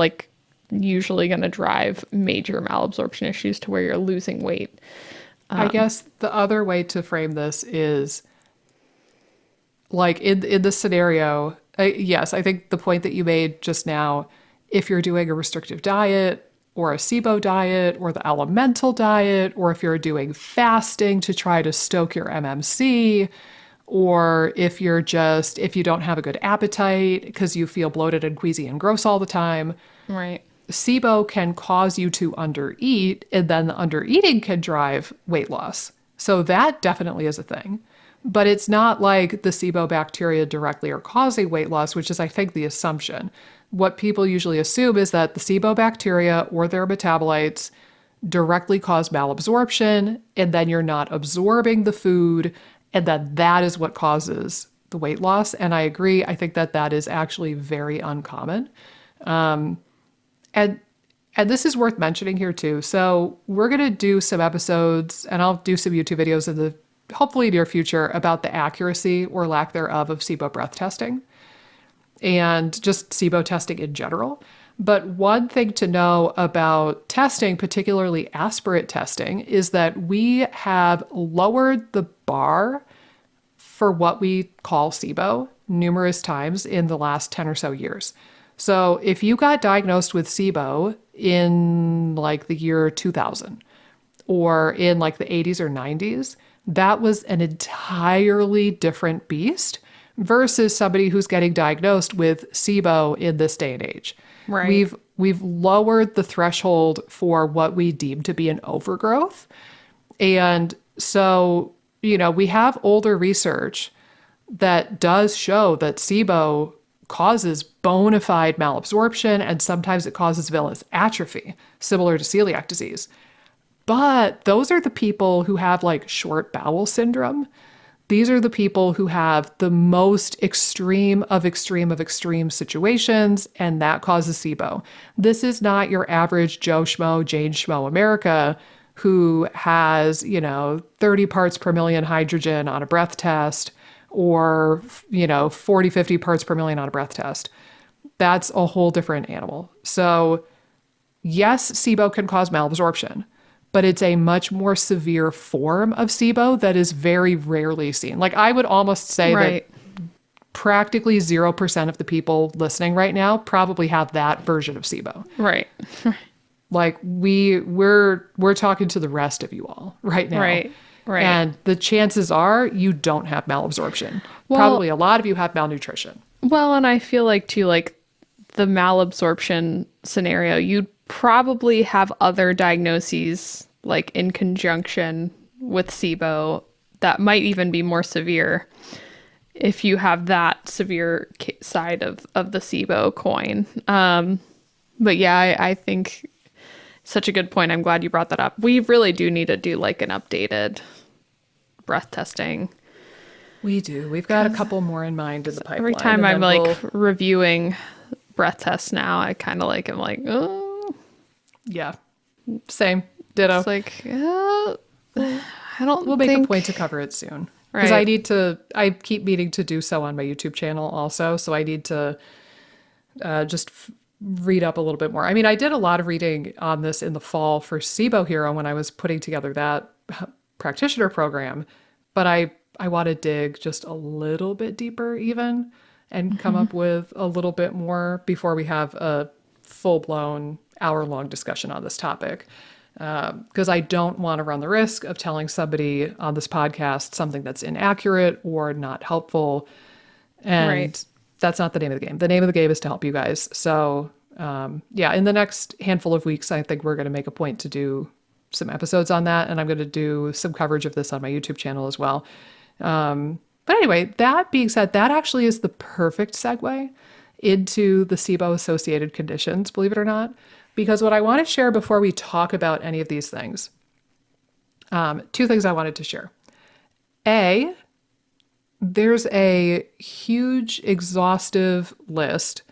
usually going to drive major malabsorption issues to where you're losing weight. I guess the other way to frame this is in this scenario, yes, I think the point that you made just now, if you're doing a restrictive diet or a SIBO diet or the elemental diet, or if you're doing fasting to try to stoke your MMC, or if you don't have a good appetite because you feel bloated and queasy and gross all the time. Right. SIBO can cause you to undereat, and then the undereating can drive weight loss. So that definitely is a thing. But it's not like the SIBO bacteria directly are causing weight loss, which is, I think, the assumption. What people usually assume is that the SIBO bacteria or their metabolites directly cause malabsorption, and then you're not absorbing the food, and that is what causes the weight loss. And I agree. I think that is actually very uncommon. And this is worth mentioning here too. So we're going to do some episodes and I'll do some YouTube videos in the hopefully near future about the accuracy or lack thereof of SIBO breath testing and just SIBO testing in general. But one thing to know about testing, particularly aspirate testing, is that we have lowered the bar for what we call SIBO numerous times in the last 10 or so years. So if you got diagnosed with SIBO in the year 2000 or in the 80s or 90s, that was an entirely different beast versus somebody who's getting diagnosed with SIBO in this day and age. Right. We've lowered the threshold for what we deem to be an overgrowth. And so, we have older research that does show that SIBO causes bona fide malabsorption, and sometimes it causes villus atrophy, similar to celiac disease. But those are the people who have like short bowel syndrome. These are the people who have the most extreme of extreme situations, and that causes SIBO. This is not your average Joe Schmo, Jane Schmo America who has, 30 parts per million hydrogen on a breath test or, 40, 50 parts per million on a breath test. That's a whole different animal. So yes, SIBO can cause malabsorption, but it's a much more severe form of SIBO that is very rarely seen. Like I would almost say that practically 0% of the people listening right now probably have that version of SIBO. Right. Like we're talking to the rest of you all right now. Right. And the chances are you don't have malabsorption. Well, probably a lot of you have malnutrition. Well, and I feel like too, like the malabsorption scenario, you'd probably have other diagnoses like in conjunction with SIBO that might even be more severe if you have that severe side of the SIBO coin. But yeah, I think such a good point. I'm glad you brought that up. We really do need to do like an updated breath testing. We do. We've got a couple more in mind in the pipeline. Every time I'm like reviewing breath tests now, I kind of like, I'm like, oh. Yeah. Same. Ditto. It's like, I don't We'll make a point to cover it soon. Because I keep meaning to do so on my YouTube channel also. So I need to just read up a little bit more. I mean, I did a lot of reading on this in the fall for SIBO Hero when I was putting together that practitioner program. But I want to dig just a little bit deeper even and come up with a little bit more before we have a full-blown hour-long discussion on this topic. Because I don't want to run the risk of telling somebody on this podcast something that's inaccurate or not helpful. And that's not the name of the game. The name of the game is to help you guys. So in the next handful of weeks, I think we're going to make a point to do some episodes on that. And I'm going to do some coverage of this on my YouTube channel as well. But anyway, that being said, that actually is the perfect segue into the SIBO associated conditions, believe it or not. Because what I want to share before we talk about any of these things, two things I wanted to share. A, there's a huge exhaustive list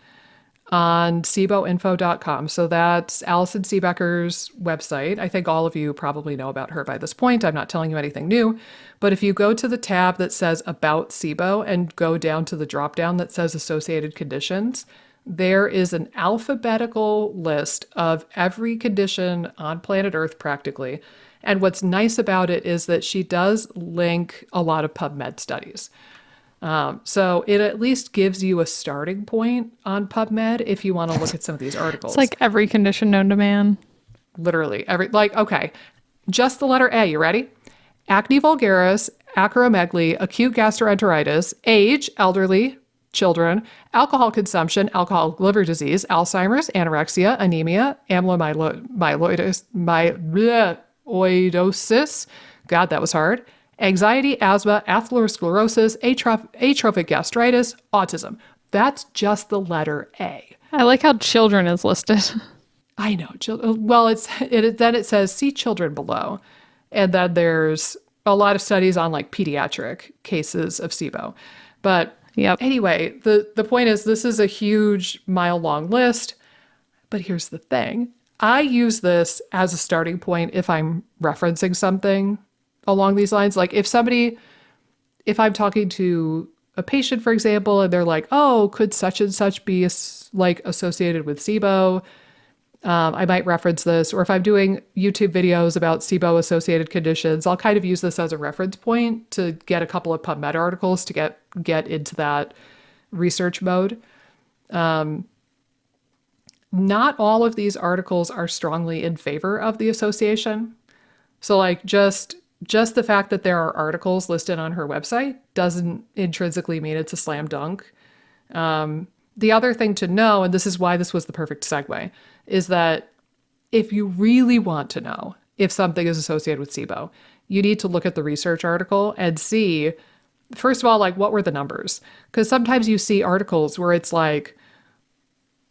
on SIBOinfo.com. So that's Alison Seebecker's website. I think all of you probably know about her by this point. I'm not telling you anything new. But if you go to the tab that says About SIBO and go down to the drop down that says Associated Conditions, there is an alphabetical list of every condition on planet Earth practically. And what's nice about it is that she does link a lot of PubMed studies. So it at least gives you a starting point on PubMed if you want to look at some of these articles. It's like every condition known to man. Literally okay, just the letter A, you ready? Acne vulgaris, acromegaly, acute gastroenteritis, age, elderly, children, alcohol consumption, alcoholic liver disease, Alzheimer's, anorexia, anemia, amyloidosis, God, that was hard, anxiety, asthma, atherosclerosis, atrophic gastritis, autism. That's just the letter A. I like how children is listed. I know. Well, then it says, see children below. And then there's a lot of studies on like pediatric cases of SIBO. But anyway, the point is this is a huge mile-long list. But here's the thing. I use this as a starting point if I'm referencing something along these lines. Like if I'm talking to a patient, for example, and they're like, oh, could such and such be like associated with SIBO? I might reference this. Or if I'm doing YouTube videos about SIBO associated conditions, I'll kind of use this as a reference point to get a couple of PubMed articles to get into that research mode. Not all of these articles are strongly in favor of the association. So like just the fact that there are articles listed on her website doesn't intrinsically mean it's a slam dunk. The other thing to know, and this is why this was the perfect segue, is that if you really want to know if something is associated with SIBO, you need to look at the research article and see first of all, like, what were the numbers? Because sometimes you see articles where it's like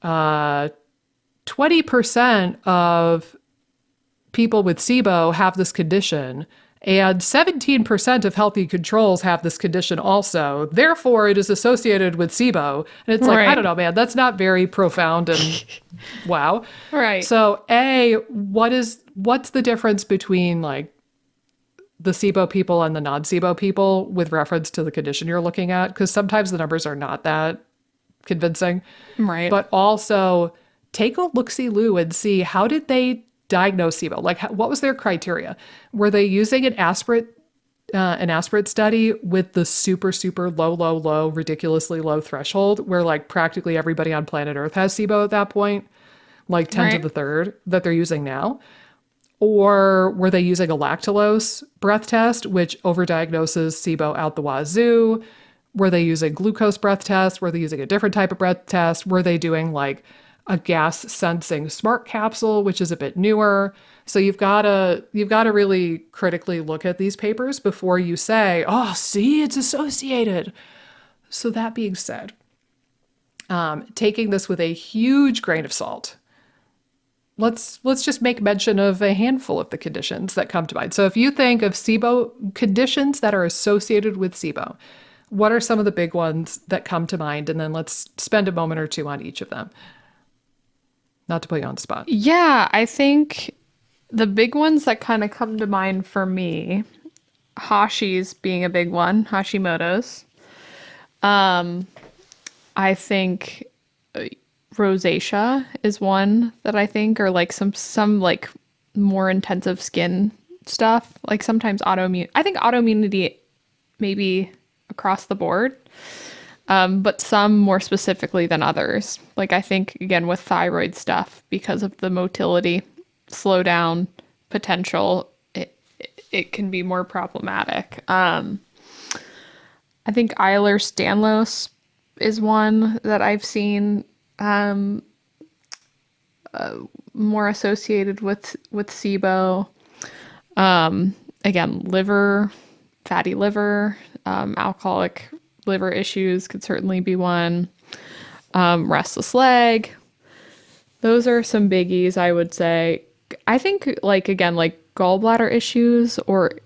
20% of people with SIBO have this condition, and 17% of healthy controls have this condition also. Therefore, it is associated with SIBO. And it's like, I don't know, man, that's not very profound and wow. Right. So, what's the difference between like the SIBO people and the non-SIBO people with reference to the condition you're looking at? Because sometimes the numbers are not that convincing. Right. But also take a look-see-loo and see, how did they diagnose SIBO? Like, what was their criteria? Were they using an aspirate study with the super, super low, ridiculously low threshold where like practically everybody on planet Earth has SIBO at that point, like 10 to the third that they're using now? Or were they using a lactulose breath test, which overdiagnoses SIBO out the wazoo? Were they using glucose breath test? Were they using a different type of breath test? Were they doing like a gas sensing smart capsule, which is a bit newer? So you've got to really critically look at these papers before you say, oh, see, it's associated. So that being said, taking this with a huge grain of salt, let's just make mention of a handful of the conditions that come to mind. So if you think of SIBO, conditions that are associated with SIBO, what are some of the big ones that come to mind? And then let's spend a moment or two on each of them. Not to put you on the spot. Yeah, I think the big ones that kind of come to mind for me, Hashi's being a big one, Hashimoto's. I think rosacea is one that I think, or like some like more intensive skin stuff, like sometimes autoimmune. I think autoimmunity maybe across the board, but some more specifically than others. Like I think again with thyroid stuff, because of the motility slowdown potential, it can be more problematic. I think Ehlers-Danlos is one that I've seen more associated with SIBO. Again, liver, fatty liver, alcoholic liver issues could certainly be one. Restless leg. Those are some biggies, I would say. I think like, again, like gallbladder issues or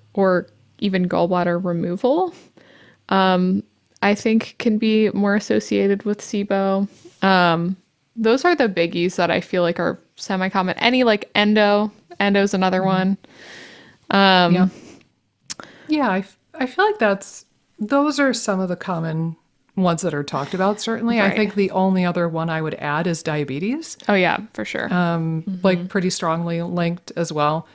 even gallbladder removal, I think can be more associated with SIBO. Those are the biggies that I feel like are semi-common. Any like endo's another one. Yeah, I feel like those are some of the common ones that are talked about, certainly. Right. I think the only other one I would add is diabetes. Oh yeah, for sure. Like pretty strongly linked as well.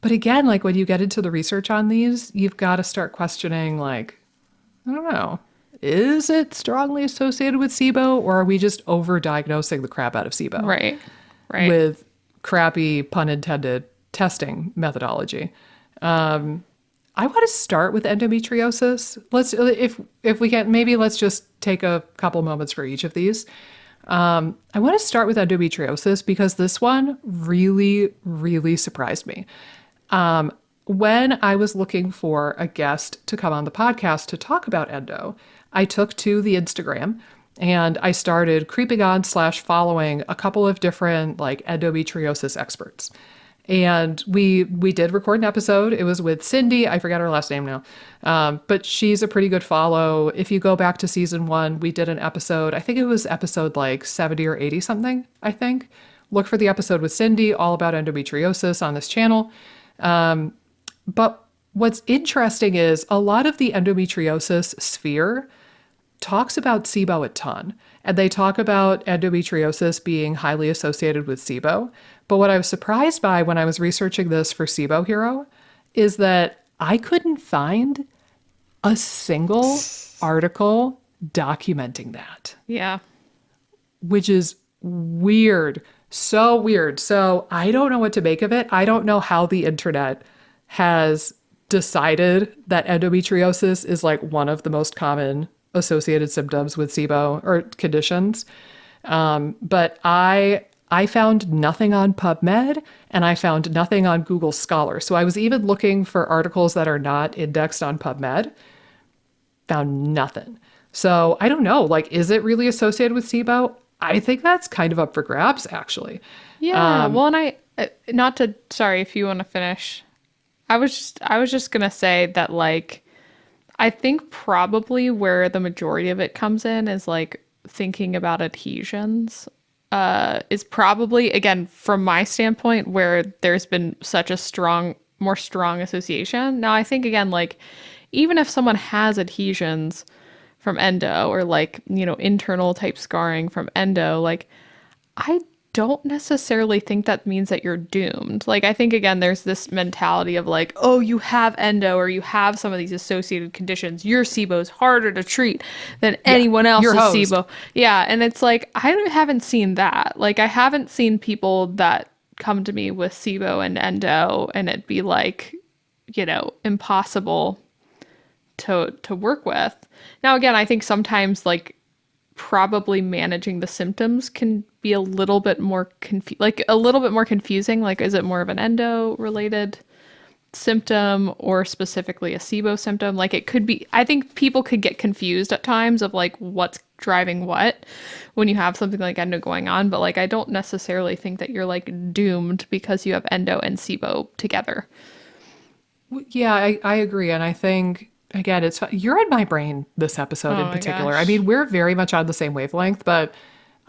But again, like when you get into the research on these, you've got to start questioning, like, I don't know, is it strongly associated with SIBO, or are we just over-diagnosing the crap out of SIBO? Right. With crappy, pun intended, testing methodology. I want to start with endometriosis. If we can, maybe let's just take a couple moments for each of these. I want to start with endometriosis because this one really, really surprised me. When I was looking for a guest to come on the podcast to talk about endo, I took to the Instagram and I started creeping on / following a couple of different like endometriosis experts. And we did record an episode. It was with Cindy. I forgot her last name now. But she's a pretty good follow. If you go back to season 1, we did an episode. I think it was episode like 70 or 80 something, I think. Look for the episode with Cindy, all about endometriosis on this channel. But what's interesting is a lot of the endometriosis sphere talks about SIBO a ton. And they talk about endometriosis being highly associated with SIBO. But what I was surprised by when I was researching this for SIBO Hero is that I couldn't find a single article documenting that. Yeah. Which is weird. So weird. So I don't know what to make of it. I don't know how the internet has decided that endometriosis is like one of the most common associated symptoms with SIBO or conditions. But I found nothing on PubMed and I found nothing on Google Scholar. So I was even looking for articles that are not indexed on PubMed. found nothing. So I don't know, like, is it really associated with SIBO? I think that's kind of up for grabs, actually. Yeah. Well, and not to, sorry if you want to finish. I was just gonna say that like I think probably where the majority of it comes in is like thinking about adhesions. Is probably again from my standpoint where there's been such a more strong association. Now I think again like even if someone has adhesions from endo or like, you know, internal type scarring from endo, like I don't necessarily think that means that you're doomed. Like, I think, again, there's this mentality of like, oh, you have endo or you have some of these associated conditions. Your SIBO is harder to treat than anyone else's you're hosed. SIBO. Yeah. And it's like, haven't seen that. Like, I haven't seen people that come to me with SIBO and endo and it be like, you know, impossible to work with. Now, again, I think sometimes like probably managing the symptoms can be a little bit more confusing. Like, is it more of an endo related symptom or specifically a SIBO symptom? Like, it could be, I think people could get confused at times of like what's driving what when you have something like endo going on. But like, I don't necessarily think that you're like doomed because you have endo and SIBO together. Yeah, I agree. And I think, again, you're in my brain this episode Oh in my particular. I gosh. mean, we're very much on the same wavelength, but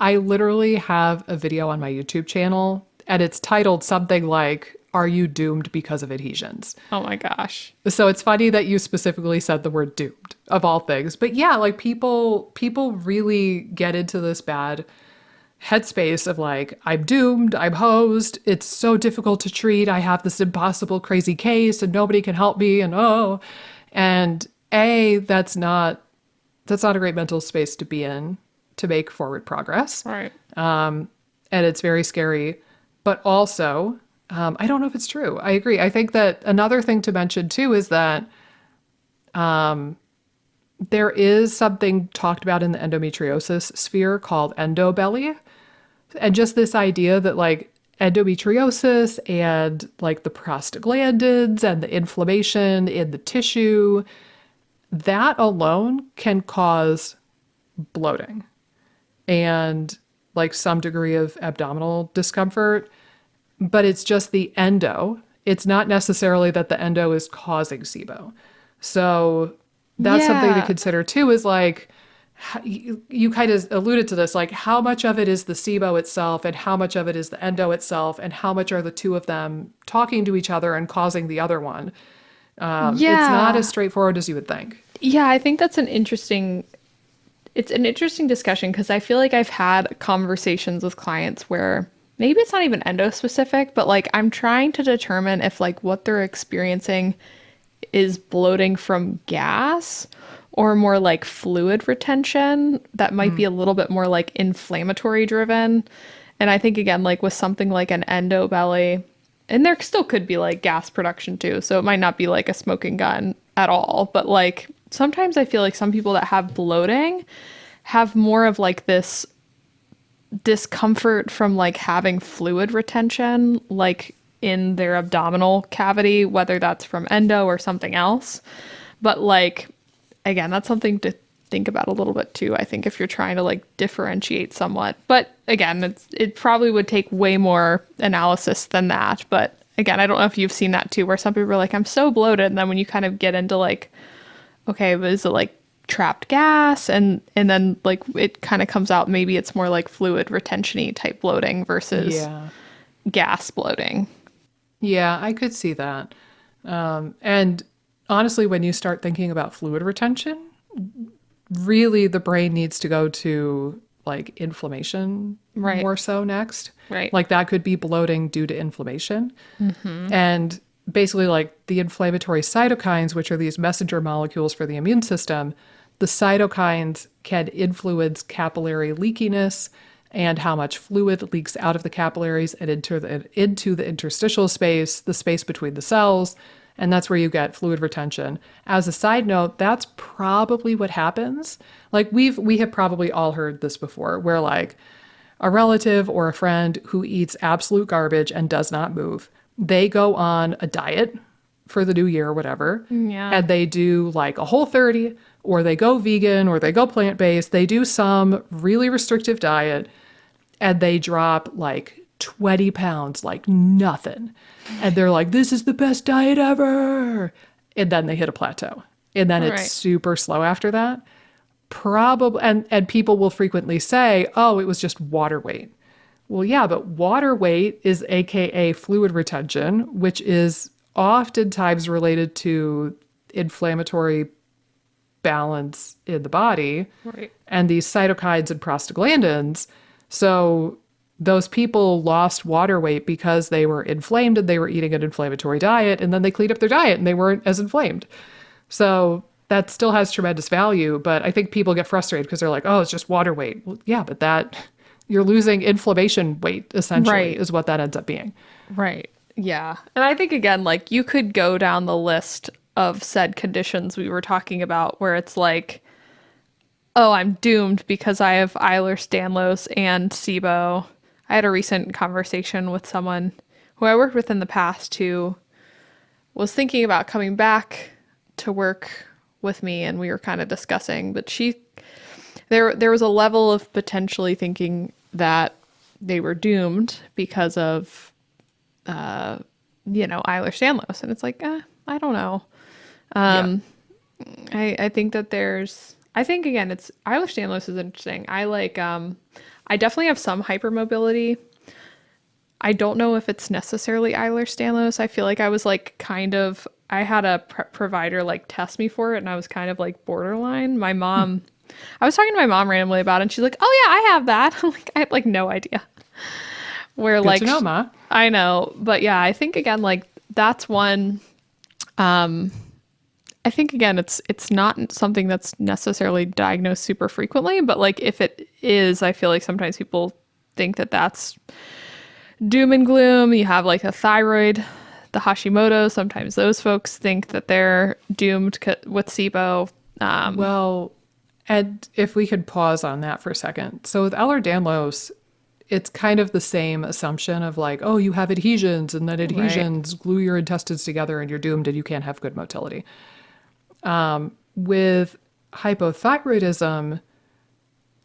I literally have a video on my YouTube channel and it's titled something like, Are You Doomed Because of Adhesions? Oh my gosh. So it's funny that you specifically said the word doomed of all things. But yeah, like people really get into this bad headspace of like, I'm doomed, I'm hosed, it's so difficult to treat, I have this impossible crazy case and nobody can help me and oh. And that's not a great mental space to be in to make forward progress. Right. And it's very scary. But also, I don't know if it's true. I agree. I think that another thing to mention too is that there is something talked about in the endometriosis sphere called endobelly. And just this idea that like endometriosis and like the prostaglandins and the inflammation in the tissue, that alone can cause bloating and like some degree of abdominal discomfort. But it's just the endo. It's not necessarily that the endo is causing SIBO. So that's something to Yeah. consider too, is like, you kind of alluded to this, like how much of it is the SIBO itself and how much of it is the endo itself and how much are the two of them talking to each other and causing the other one. It's not as Yeah. straightforward as you would think. Yeah, I think that's it's an interesting discussion because I feel like I've had conversations with clients where maybe it's not even endo specific, but like I'm trying to determine if like what they're experiencing is bloating from gas or more like fluid retention that might be a little bit more like inflammatory driven. And I think again, like with something like an endo belly, and there still could be like gas production too. So it might not be like a smoking gun at all, but like sometimes I feel like some people that have bloating have more of like this discomfort from like having fluid retention, like in their abdominal cavity, whether that's from endo or something else. But like, again, that's something to think about a little bit too, I think, if you're trying to like differentiate somewhat. But again, it probably would take way more analysis than that. But again, I don't know if you've seen that too, where some people are like, I'm so bloated. And then when you kind of get into like, okay, but is it like trapped gas? And then like it kind of comes out, maybe it's more like fluid retention-y type bloating versus Yeah. gas bloating. Yeah, I could see that. And honestly, when you start thinking about fluid retention, really the brain needs to go to like inflammation Right. more so next. Right. Like that could be bloating due to inflammation. And basically, like the inflammatory cytokines, which are these messenger molecules for the immune system, the cytokines can influence capillary leakiness and how much fluid leaks out of the capillaries and into the interstitial space, the space between the cells. And that's where you get fluid retention. As a side note, that's probably what happens. Like we have probably all heard this before, where like a relative or a friend who eats absolute garbage and does not move, they go on a diet for the new year or whatever, Yeah. and they do like a Whole 30 or they go vegan, or they go plant-based, they do some really restrictive diet, and they drop like 20 pounds, like nothing. And they're like, this is the best diet ever. And then they hit a plateau. And then it's Right. super slow after that. Probably, and people will frequently say, oh, it was just water weight. Well, yeah, but water weight is AKA fluid retention, which is oftentimes related to inflammatory balance in the body Right. and these cytokines and prostaglandins. So those people lost water weight because they were inflamed and they were eating an inflammatory diet, and then they cleaned up their diet and they weren't as inflamed. So that still has tremendous value, but I think people get frustrated because they're like, oh, it's just water weight. Well, yeah, but that you're losing inflammation weight essentially Right. is what that ends up being. Right. Yeah. And I think, again, like you could go down the list of said conditions we were talking about where it's like, oh, I'm doomed because I have Ehlers-Danlos and SIBO. I had a recent conversation with someone who I worked with in the past who was thinking about coming back to work with me, and we were kind of discussing, but there was a level of potentially thinking that they were doomed because of Ehlers-Danlos, and it's like, I don't know. I think that I think again, it's Ehlers-Danlos is interesting. I definitely have some hypermobility. I don't know if it's necessarily Ehlers-Danlos. I feel like I was like I had a provider like test me for it, and I was kind of like borderline. I was talking to my mom randomly about it, and she's like, "Oh yeah, I have that." I'm like, I had like no idea. Where Good like to know, Ma. I know, but yeah, I think again like that's one. I think again it's not something that's necessarily diagnosed super frequently, but like if it is, I feel like sometimes people think that that's doom and gloom. You have like a thyroid, the Hashimoto. Sometimes those folks think that they're doomed with SIBO. Well, and if we could pause on that for a second. So with Ehlers-Danlos, it's kind of the same assumption of like, oh, you have adhesions, and then adhesions glue your intestines together and you're doomed and you can't have good motility. With hypothyroidism,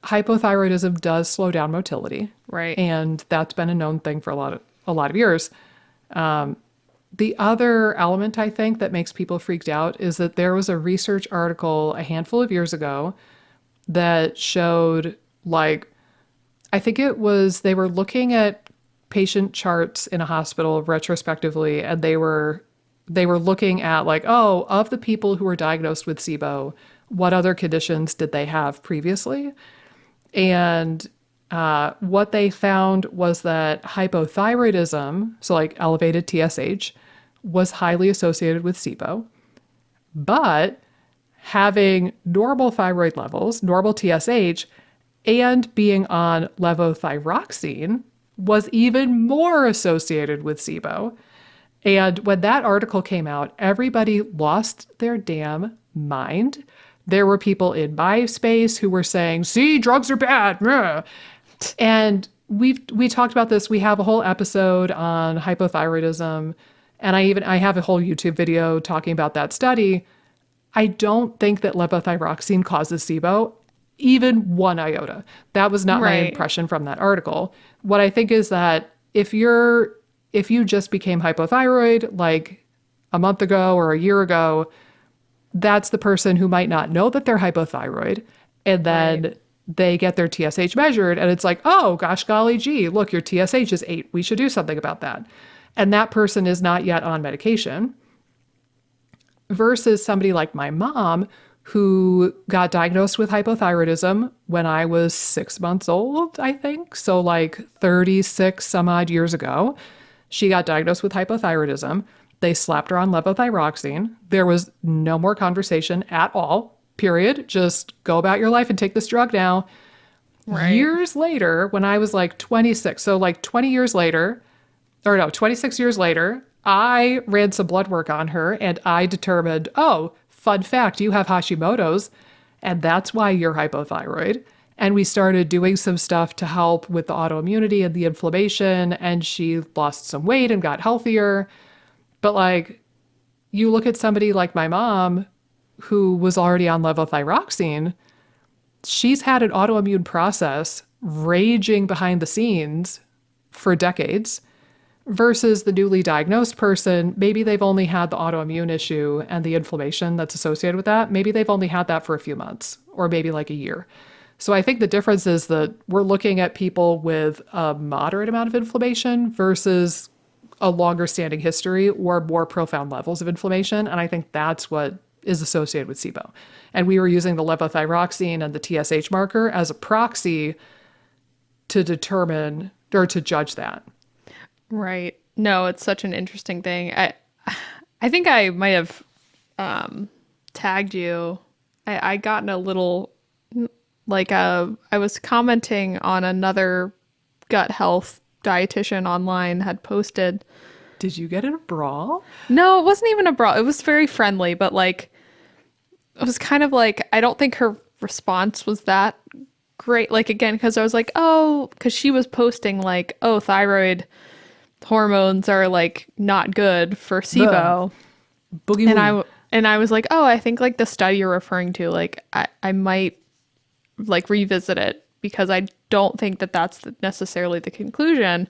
hypothyroidism does slow down motility. Right. And that's been a known thing for a lot of years. The other element I think that makes people freaked out is that there was a research article a handful of years ago that showed like, I think it was, they were looking at patient charts in a hospital retrospectively, and they were looking at like, oh, of the people who were diagnosed with SIBO, what other conditions did they have previously? And what they found was that hypothyroidism, so like elevated TSH, was highly associated with SIBO, but having normal thyroid levels, normal TSH, and being on levothyroxine was even more associated with SIBO. And when that article came out, everybody lost their damn mind. There were people in my space who were saying, see, drugs are bad. Meh. And we talked about this. We have a whole episode on hypothyroidism. And I have a whole YouTube video talking about that study. I don't think that levothyroxine causes SIBO, even one iota. That was not my Right. impression from that article. What I think is that if you just became hypothyroid like a month ago or a year ago, that's the person who might not know that they're hypothyroid. And then Right. they get their TSH measured and it's like, oh, gosh, golly, gee, look, your TSH is 8. We should do something about that. And that person is not yet on medication. Versus somebody like my mom, who got diagnosed with hypothyroidism when I was 6 months old, I think. So like 36 some odd years ago, she got diagnosed with hypothyroidism. They slapped her on levothyroxine. There was no more conversation at all, period. Just go about your life and take this drug now. Right. Years later, when I was like 26, so like 26 years later, I ran some blood work on her and I determined, oh, fun fact, you have Hashimoto's, and that's why you're hypothyroid. And we started doing some stuff to help with the autoimmunity and the inflammation, and she lost some weight and got healthier. But like, you look at somebody like my mom who was already on levothyroxine, she's had an autoimmune process raging behind the scenes for decades versus the newly diagnosed person. Maybe they've only had the autoimmune issue and the inflammation that's associated with that. Maybe they've only had that for a few months or maybe like a year. So I think the difference is that we're looking at people with a moderate amount of inflammation versus a longer standing history or more profound levels of inflammation. And I think that's what is associated with SIBO. And we were using the levothyroxine and the TSH marker as a proxy to determine or to judge that. Right. No, it's such an interesting thing. I think I might have tagged you. I got in a little, like, I was commenting on another gut health dietitian online had posted. Did you get in a brawl? No, it wasn't even a brawl. It was very friendly, but like, it was kind of like, I don't think her response was that great. Like, again, because I was like, oh, because she was posting like, oh, thyroid hormones are like not good for SIBO. Boogie And I was like, oh, I think like the study you're referring to, like I might like revisit it because I don't think that that's necessarily the conclusion.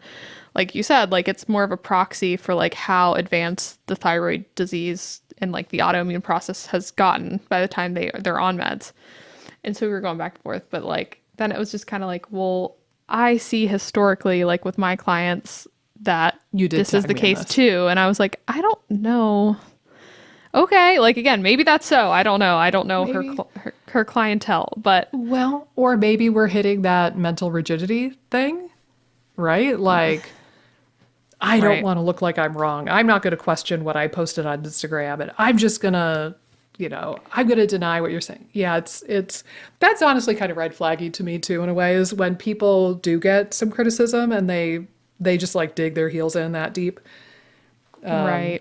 Like you said, like it's more of a proxy for like how advanced the thyroid disease and like the autoimmune process has gotten by the time they're on meds. And so we were going back and forth, but like then it was just kind of like, well, I see historically like with my clients that this is the case too. And I was like, I don't know. Okay, like again, maybe that's so. I don't know. I don't know her clientele, but well, or maybe we're hitting that mental rigidity thing, right? Like, I don't want to look like I'm wrong. I'm not going to question what I posted on Instagram, and I'm just gonna, I'm gonna deny what you're saying. Yeah, it's that's honestly kind of red flaggy to me too, in a way, is when people do get some criticism and they just like dig their heels in that deep. Right.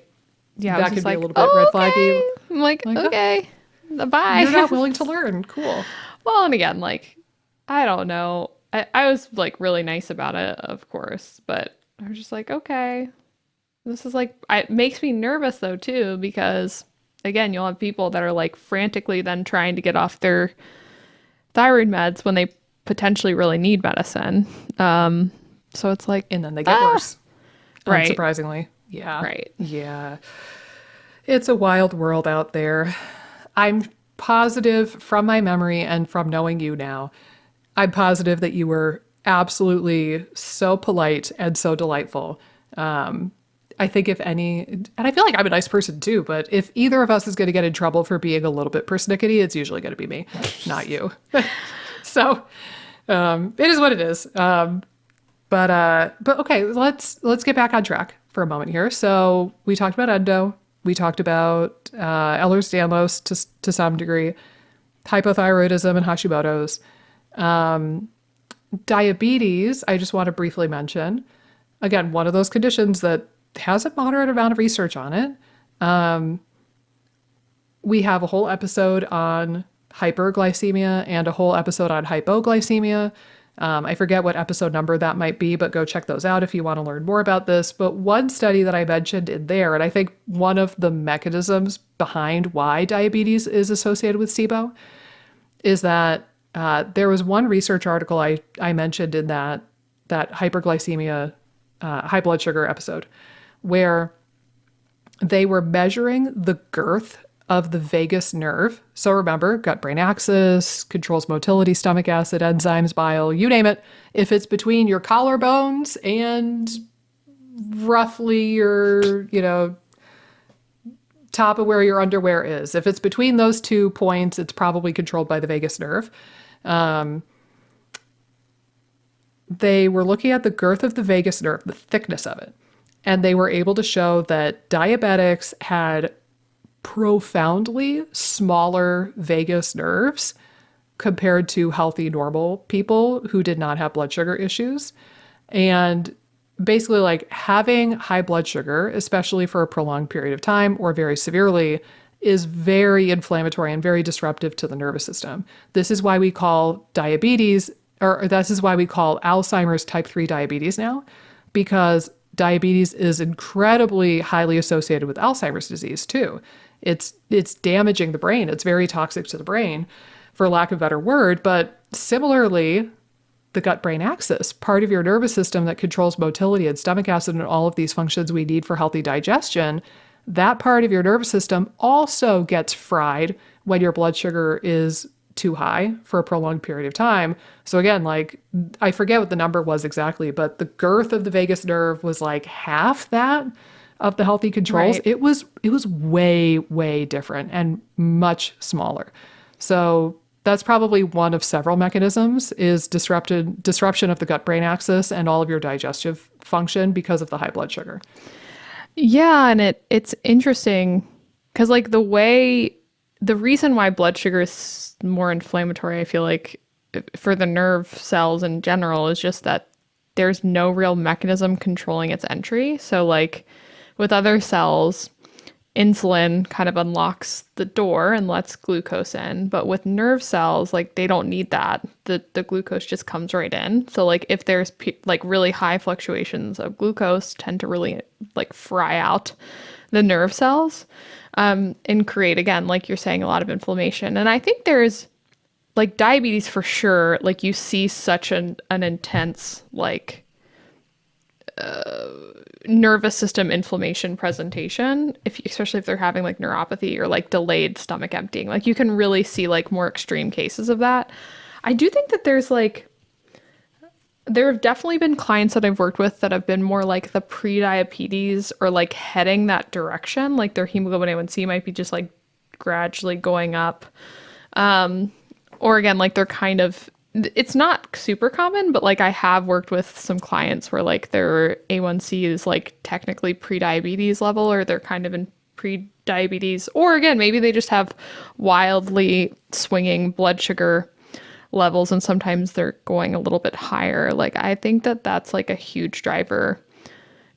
Yeah, that could be a little bit red flaggy. I'm like, okay, bye. You're not willing to learn. Cool. Well, and again, like, I don't know. I was like really nice about it, of course, but I was just like, okay, this is like, it makes me nervous though too, because again, you'll have people that are like frantically then trying to get off their thyroid meds when they potentially really need medicine. So it's like, and then they get worse. Right. Unsurprisingly. Yeah. Right. Yeah. It's a wild world out there. I'm positive from my memory and from knowing you now, I'm positive that you were absolutely so polite and so delightful. I think if any, and I feel like I'm a nice person too, but if either of us is going to get in trouble for being a little bit persnickety, it's usually going to be me, not you. So it is what it is. But okay, let's get back on track for a moment here. So we talked about endo. We talked about Ehlers-Danlos to some degree, hypothyroidism and Hashimoto's. Diabetes, I just want to briefly mention. Again, one of those conditions that has a moderate amount of research on it. We have a whole episode on hyperglycemia and a whole episode on hypoglycemia. I forget what episode number that might be, but go check those out if you want to learn more about this. But one study that I mentioned in there, and I think one of the mechanisms behind why diabetes is associated with SIBO, is that there was one research article I mentioned in that hyperglycemia, high blood sugar episode, where they were measuring the girth of the vagus nerve. So remember, gut-brain axis, controls motility, stomach acid, enzymes, bile, you name it. If it's between your collarbones and roughly your, top of where your underwear is, if it's between those 2 points, it's probably controlled by the vagus nerve. They were looking at the girth of the vagus nerve, the thickness of it, and they were able to show that diabetics had profoundly smaller vagus nerves compared to healthy, normal people who did not have blood sugar issues. And basically, like, having high blood sugar, especially for a prolonged period of time or very severely, is very inflammatory and very disruptive to the nervous system. This is why we call diabetes, or this is why we call Alzheimer's type 3 diabetes now, because diabetes is incredibly highly associated with Alzheimer's disease too. It's damaging the brain. It's very toxic to the brain, for lack of a better word. But similarly, the gut-brain axis, part of your nervous system that controls motility and stomach acid and all of these functions we need for healthy digestion, that part of your nervous system also gets fried when your blood sugar is too high for a prolonged period of time. So again, like, I forget what the number was exactly, but the girth of the vagus nerve was like half that of the healthy controls. Right. It was way, way different and much smaller. So that's probably one of several mechanisms, is disruption of the gut-brain axis and all of your digestive function because of the high blood sugar. Yeah, and it's interesting because like the reason why blood sugar is more inflammatory, I feel like for the nerve cells in general, is just that there's no real mechanism controlling its entry. So like with other cells, insulin kind of unlocks the door and lets glucose in, but with nerve cells, like they don't need that. The glucose just comes right in. So like if there's like really high fluctuations of glucose, tend to really like fry out the nerve cells, and create, again, like you're saying, a lot of inflammation. And I think there's like diabetes for sure, like you see such an intense like nervous system inflammation presentation, especially if they're having like neuropathy or like delayed stomach emptying. Like you can really see like more extreme cases of that. I do think that there have definitely been clients that I've worked with that have been more like the pre-diabetes or like heading that direction. Like their hemoglobin A1C might be just like gradually going up. Or again, like they're kind of, it's not super common, but like I have worked with some clients where like their A1C is like technically pre-diabetes level, or they're kind of in pre-diabetes, or again, maybe they just have wildly swinging blood sugar levels and sometimes they're going a little bit higher. Like I think that that's like a huge driver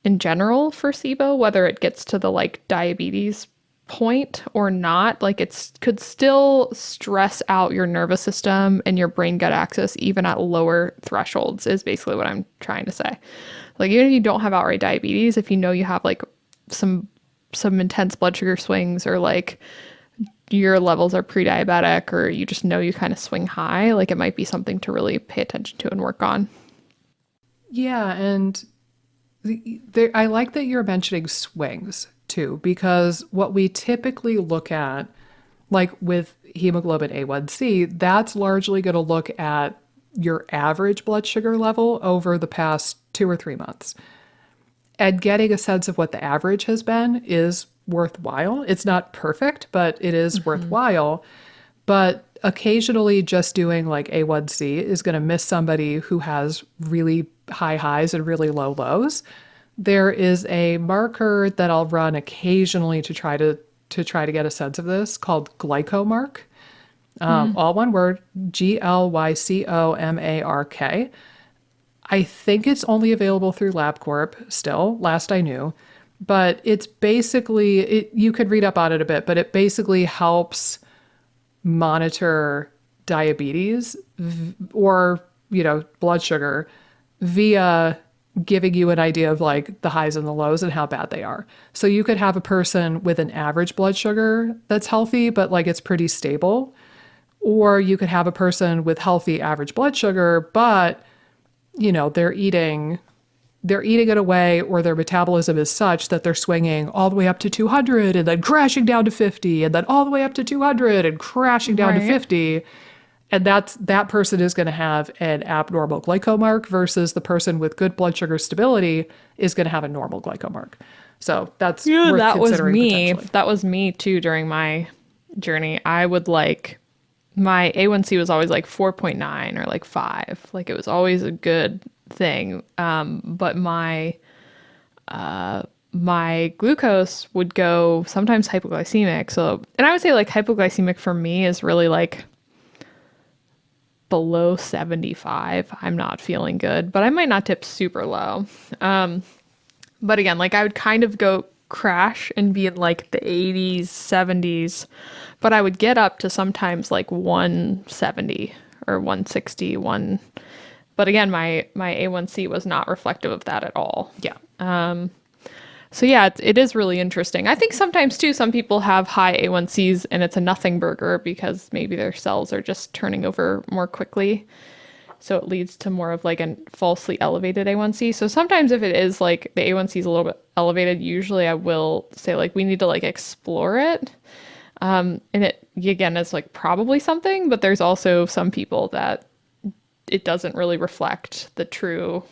in general for SIBO, whether it gets to the like diabetes point or not. Like could still stress out your nervous system and your brain gut axis even at lower thresholds, is basically what I'm trying to say. Like even if you don't have outright diabetes, if you know you have like some intense blood sugar swings, or like your levels are pre-diabetic, or you just know you kind of swing high, like it might be something to really pay attention to and work on. Yeah, and I like that you're mentioning swings too, because what we typically look at, like with hemoglobin A1C, that's largely going to look at your average blood sugar level over the past 2 or 3 months. And getting a sense of what the average has been is worthwhile. It's not perfect, but it is worthwhile. But occasionally just doing like A1C is going to miss somebody who has really high highs and really low lows. There is a marker that I'll run occasionally to try to get a sense of this, called glycomark. All one word, GLYCOMARK. I think it's only available through LabCorp still, last I knew. But it's basically, you could read up on it a bit, but it basically helps monitor diabetes or, blood sugar via giving you an idea of like the highs and the lows and how bad they are. So you could have a person with an average blood sugar that's healthy, but like it's pretty stable. Or you could have a person with healthy average blood sugar, but they're eating it away, or their metabolism is such that they're swinging all the way up to 200 and then crashing down to 50 and then all the way up to 200 and crashing down to 50. And that person is going to have an abnormal glycomark versus the person with good blood sugar stability is going to have a normal glycomark. So that's worth that was considering me. potentially. That was me too during my journey. I would like, my A1C was always like 4.9 or like 5. Like it was always a good thing. But my glucose would go sometimes hypoglycemic. So, and I would say like hypoglycemic for me is really like below 75. I'm not feeling good, but I might not tip super low. But again, like I would kind of go crash and be in like the 80s, 70s, but I would get up to sometimes like 170 or 160, but again, my A1C was not reflective of that at all. Yeah. So yeah, it is really interesting. I think sometimes too, some people have high A1Cs and it's a nothing burger because maybe their cells are just turning over more quickly. So it leads to more of like a falsely elevated A1C. So sometimes if it is like the A1C is a little bit elevated, usually I will say like we need to like explore it. And it again is like probably something, but there's also some people that it doesn't really reflect the true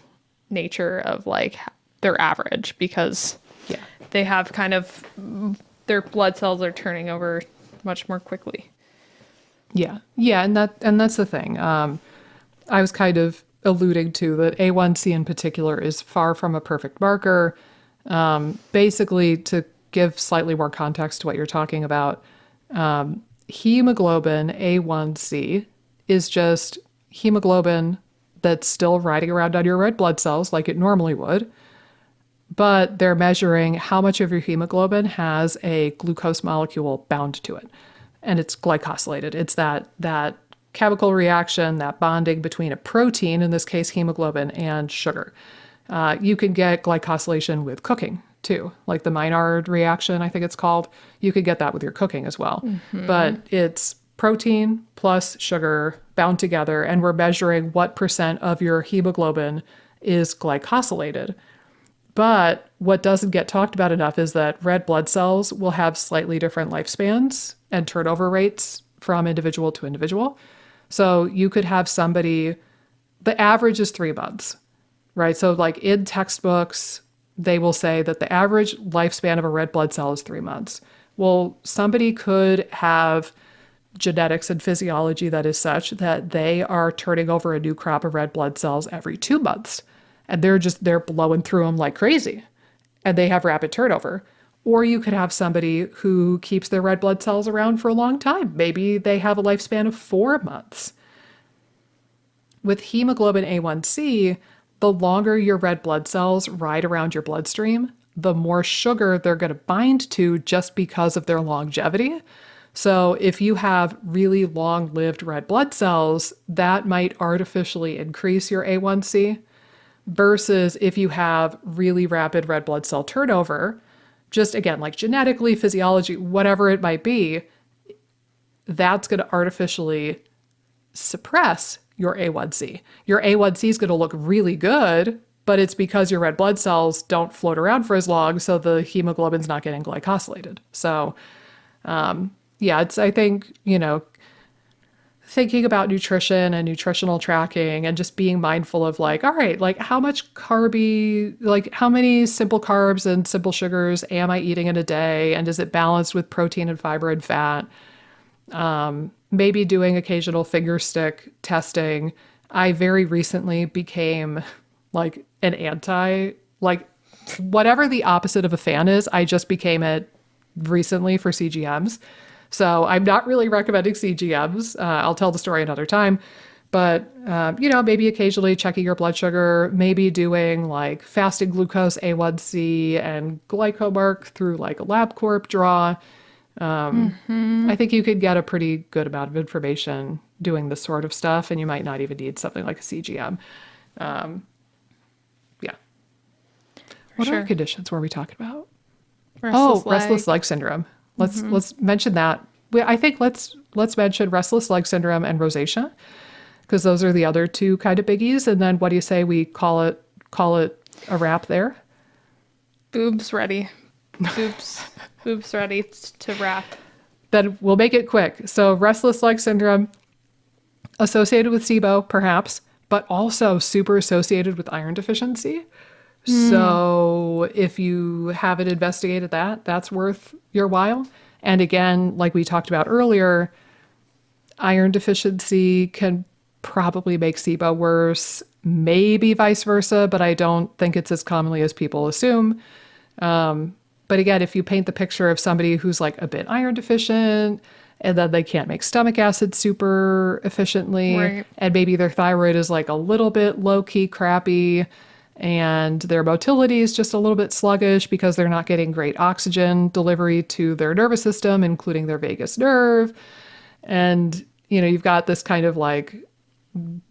nature of like their average because Yeah. they have kind of their blood cells are turning over much more quickly. Yeah. Yeah. And that's the thing. I was kind of alluding to that A1C in particular is far from a perfect marker. Basically, to give slightly more context to what you're talking about, hemoglobin A1C is just hemoglobin that's still riding around on your red blood cells like it normally would, but they're measuring how much of your hemoglobin has a glucose molecule bound to it, and it's glycosylated. It's that chemical reaction, that bonding between a protein, in this case hemoglobin, and sugar. You can get glycosylation with cooking too, like the Maillard reaction, I think it's called. You could get that with your cooking as well. But it's protein plus sugar bound together, and we're measuring what percent of your hemoglobin is glycosylated. But what doesn't get talked about enough is that red blood cells will have slightly different lifespans and turnover rates from individual to individual. So you could have somebody, the average is 3 months, right? So like in textbooks, they will say that the average lifespan of a red blood cell is 3 months. Well, somebody could have genetics and physiology that is such that they are turning over a new crop of red blood cells every 2 months. And they're blowing through them like crazy. And they have rapid turnover. Or you could have somebody who keeps their red blood cells around for a long time. Maybe they have a lifespan of 4 months. With hemoglobin A1C, the longer your red blood cells ride around your bloodstream, the more sugar they're going to bind to just because of their longevity. So if you have really long-lived red blood cells, that might artificially increase your A1C, versus if you have really rapid red blood cell turnover, just again, like genetically, physiology, whatever it might be, that's going to artificially suppress your A1C. Your A1C is going to look really good, but it's because your red blood cells don't float around for as long, so the hemoglobin's not getting glycosylated. So, yeah, it's, I think, thinking about nutrition and nutritional tracking and just being mindful of like, all right, like how much like how many simple carbs and simple sugars am I eating in a day? And is it balanced with protein and fiber and fat? Maybe doing occasional finger stick testing. I very recently became like like whatever the opposite of a fan is, I just became it recently for CGMs. So I'm not really recommending CGMs. I'll tell the story another time. But, maybe occasionally checking your blood sugar, maybe doing like fasting glucose A1C and glycomark through like a LabCorp draw. I think you could get a pretty good amount of information doing this sort of stuff, and you might not even need something like a CGM. Yeah. What other conditions were we talking about? Restless leg syndrome. Let's mention that. I think let's mention restless leg syndrome and rosacea, because those are the other two kind of biggies. And then what do you say we call it a wrap there? Boobs ready. Boobs ready to wrap. Then we'll make it quick. So restless leg syndrome associated with SIBO, perhaps, but also super associated with iron deficiency. So if you haven't investigated that, that's worth your while. And again, like we talked about earlier, iron deficiency can probably make SIBO worse, maybe vice versa, but I don't think it's as commonly as people assume. But again, if you paint the picture of somebody who's like a bit iron deficient and then they can't make stomach acid super efficiently, right, and maybe their thyroid is like a little bit low-key crappy, and their motility is just a little bit sluggish because they're not getting great oxygen delivery to their nervous system, including their vagus nerve. And, you've got this kind of like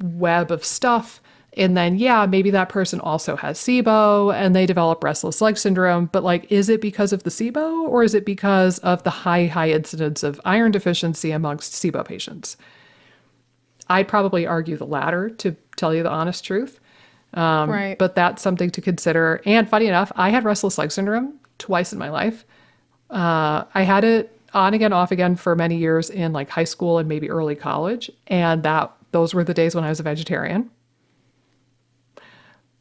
web of stuff. And then, yeah, maybe that person also has SIBO and they develop restless leg syndrome. But like, is it because of the SIBO or is it because of the high incidence of iron deficiency amongst SIBO patients? I'd probably argue the latter, to tell you the honest truth. Right. But that's something to consider. And funny enough, I had restless leg syndrome twice in my life. I had it on again, off again for many years in like high school and maybe early college. And those were the days when I was a vegetarian.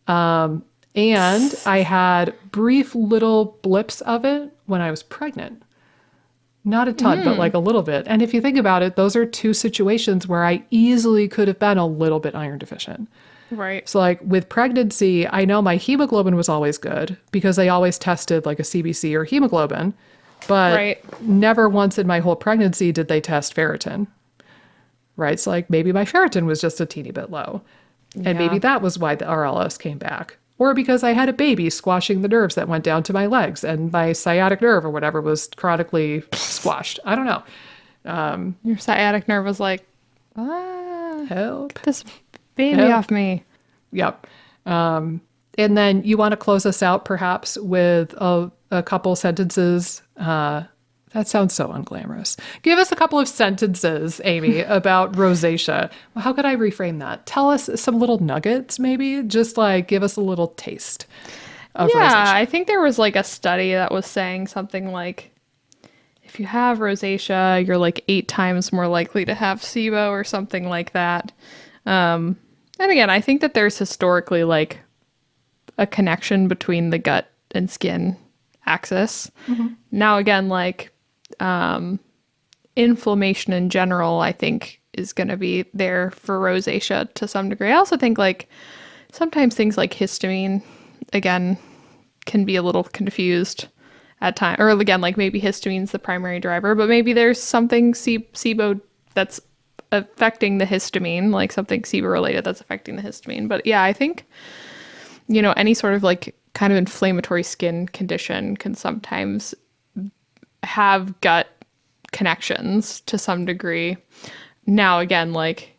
And I had brief little blips of it when I was pregnant. Not a ton, but like a little bit. And if you think about it, those are two situations where I easily could have been a little bit iron deficient. Right. So like with pregnancy, I know my hemoglobin was always good because they always tested like a CBC or hemoglobin, but Right. never once in my whole pregnancy did they test ferritin. Right? So like maybe my ferritin was just a teeny bit low. And maybe Yeah. that was why the RLS came back. Or because I had a baby squashing the nerves that went down to my legs and my sciatic nerve or whatever was chronically squashed. I don't know. Your sciatic nerve was like, ah, Help. get this baby Help. off me. Yep. And then you want to close us out perhaps with a couple sentences. That sounds so unglamorous. Give us a couple of sentences, Amy, about rosacea. Well, how could I reframe that? Tell us some little nuggets, maybe. Just like give us a little taste of Yeah, rosacea. I think there was like a study that was saying something like if you have rosacea, you're like 8 times more likely to have SIBO or something like that. And again, I think that there's historically like a connection between the gut and skin axis. Now, again, like inflammation in general, I think is going to be there for rosacea to some degree. I also think like sometimes things like histamine, again, can be a little confused at times. Or again, like maybe histamine's the primary driver, but maybe there's something SIBO that's affecting the histamine, like something SIBO related that's affecting the histamine. But yeah, I think, any sort of like kind of inflammatory skin condition can sometimes have gut connections to some degree. Now, again, like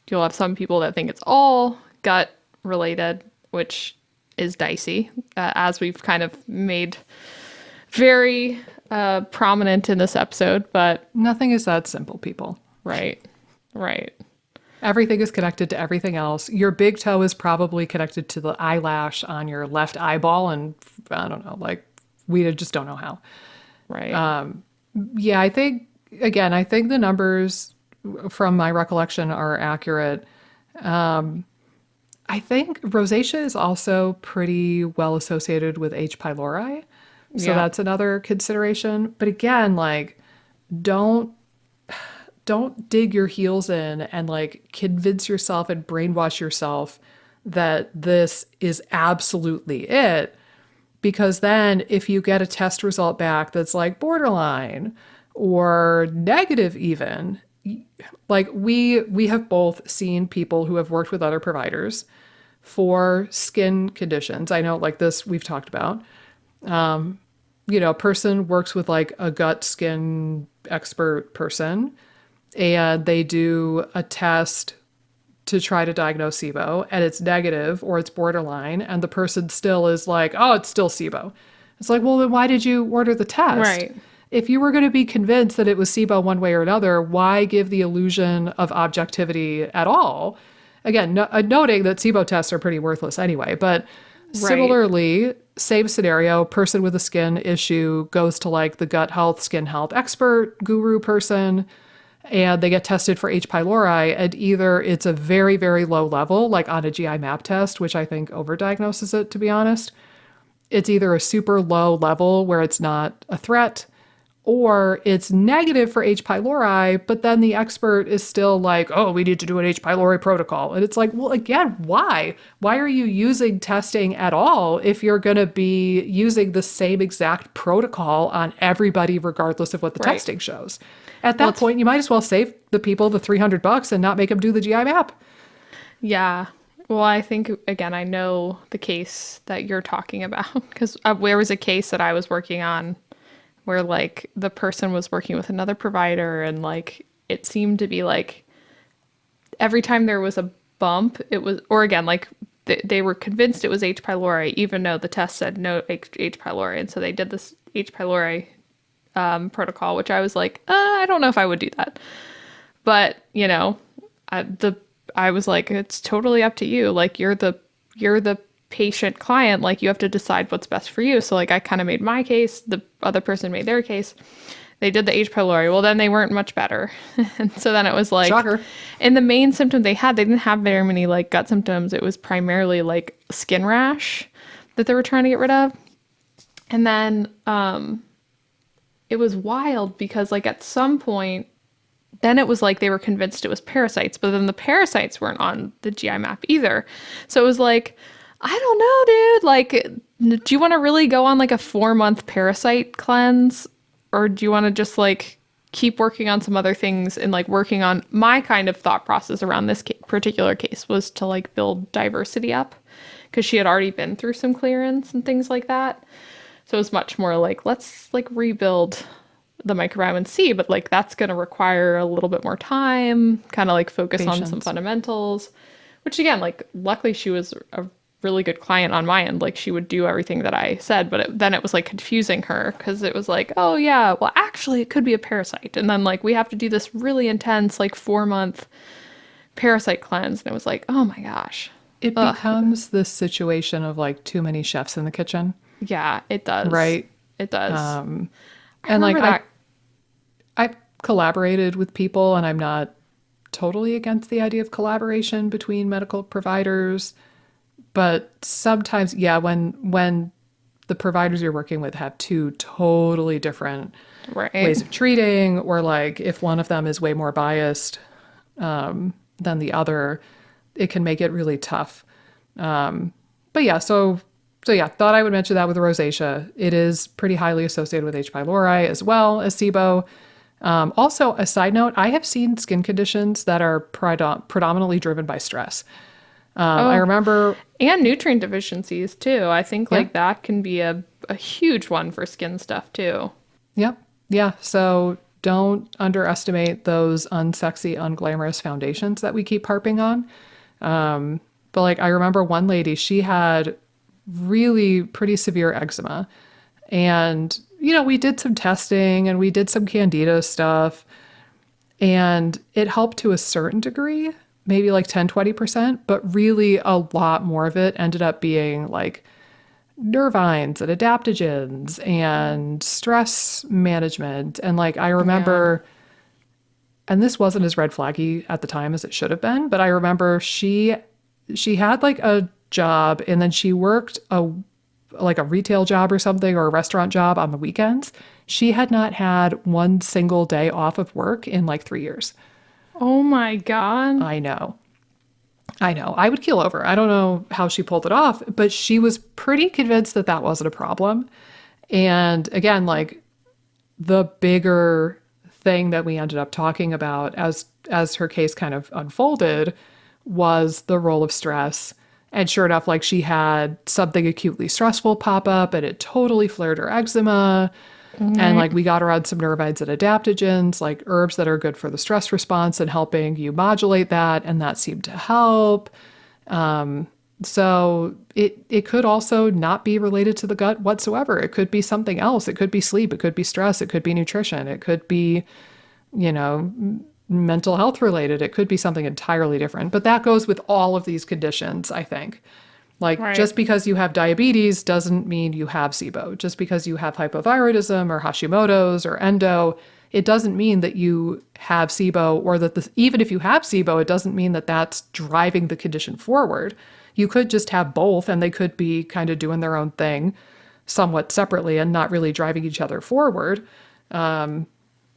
you'll have some people that think it's all gut related, which is dicey, as we've kind of made very prominent in this episode. But Nothing is that simple, people. right. Everything is connected to everything else. Your big toe is probably connected to the eyelash on your left eyeball. And I don't know, like we just don't know how. Right. Yeah, I think the numbers from my recollection are accurate. I think rosacea is also pretty well associated with H. pylori. So Yeah. that's another consideration. But again, like don't dig your heels in and like convince yourself and brainwash yourself that this is absolutely it. Because then if you get a test result back that's like borderline or negative even, like we have both seen people who have worked with other providers for skin conditions. I know like this we've talked about. A person works with like a gut skin expert person and they do a test to try to diagnose SIBO and it's negative or it's borderline and the person still is like, oh, it's still SIBO. It's like, well, then why did you order the test? Right. If you were going to be convinced that it was SIBO one way or another, why give the illusion of objectivity at all? Again, noting that SIBO tests are pretty worthless anyway, but similarly, same scenario, person with a skin issue goes to like the gut health, skin health expert, guru person, and they get tested for H. pylori, and either it's a very, very low level, like on a GI map test, which I think overdiagnoses it, to be honest. It's either a super low level where it's not a threat, or it's negative for H. pylori, but then the expert is still like, oh, we need to do an H. pylori protocol. And it's like, well, again, why? Why are you using testing at all if you're going to be using the same exact protocol on everybody, regardless of what the Right. testing shows? At that point, you might as well save the people the $300 and not make them do the GI map. Yeah. Well, I think, again, I know the case that you're talking about because there was a case that I was working on where like the person was working with another provider and like it seemed to be like every time there was a bump, it was, or again, like they were convinced it was H. pylori, even though the test said no H. pylori. And so they did this H. pylori protocol, which I was like, I don't know if I would do that. But, you know, I was like, it's totally up to you. Like, you're the patient client. Like, you have to decide what's best for you. So, like, I kind of made my case. The other person made their case. They did the H. pylori. Well, then they weren't much better. And so then it was like, Shocker. And the main symptom they didn't have very many like gut symptoms. It was primarily like skin rash that they were trying to get rid of. And then it was wild because like at some point, then it was like they were convinced it was parasites, but then the parasites weren't on the GI map either. So it was like, I don't know, dude. Like, do you want to really go on like a 4-month parasite cleanse? Or do you want to just like keep working on some other things and like working on my kind of thought process around this particular case was to like build diversity up because she had already been through some clearance and things like that. So it was much more like, let's like rebuild the microbiome C, but like that's going to require a little bit more time, kind of like focus on some fundamentals, which again, like luckily she was a really good client on my end. Like she would do everything that I said, but then it was like confusing her because it was like, oh yeah, well actually it could be a parasite. And then like we have to do this really intense like 4-month parasite cleanse. And it was like, oh my gosh. It becomes this situation of like too many chefs in the kitchen. Yeah, it does. Right. It does. And like I've collaborated with people and I'm not totally against the idea of collaboration between medical providers. But sometimes, yeah, when the providers you're working with have two totally different ways of treating, or like if one of them is way more biased than the other, it can make it really tough. But yeah, so yeah, thought I would mention that with rosacea. It is pretty highly associated with H. pylori as well as SIBO. Also, a side note, I have seen skin conditions that are predominantly driven by stress. I remember... And nutrient deficiencies, too. I think like that can be a huge one for skin stuff, too. Yep. Yeah. So don't underestimate those unsexy, unglamorous foundations that we keep harping on. But like, I remember one lady, she had really pretty severe eczema. And, you know, we did some testing and we did some candida stuff. And it helped to a certain degree, maybe like 10, 20%, but really a lot more of it ended up being like nervines and adaptogens and stress management. And like, I remember, and this wasn't as red flaggy at the time as it should have been, but I remember she had like a job and then she worked a retail job or something, or a restaurant job on the weekends. She had not had one single day off of work in like 3 years. Oh my God. I know. I would keel over. I don't know how she pulled it off, but she was pretty convinced that that wasn't a problem. And again, like the bigger thing that we ended up talking about as her case kind of unfolded was the role of stress. And sure enough, like she had something acutely stressful pop up and it totally flared her eczema. And like we got her on some nervines and adaptogens, like herbs that are good for the stress response and helping you modulate that. And that seemed to help. So it could also not be related to the gut whatsoever. It could be something else. It could be sleep. It could be stress. It could be nutrition. It could be, you know, mental health related. It could be something entirely different. But that goes with all of these conditions, I think. Like, just because you have diabetes doesn't mean you have SIBO. Just because you have hypothyroidism or Hashimoto's or endo, it doesn't mean that you have SIBO, or that even if you have SIBO, it doesn't mean that that's driving the condition forward. You could just have both and they could be kind of doing their own thing somewhat separately and not really driving each other forward. But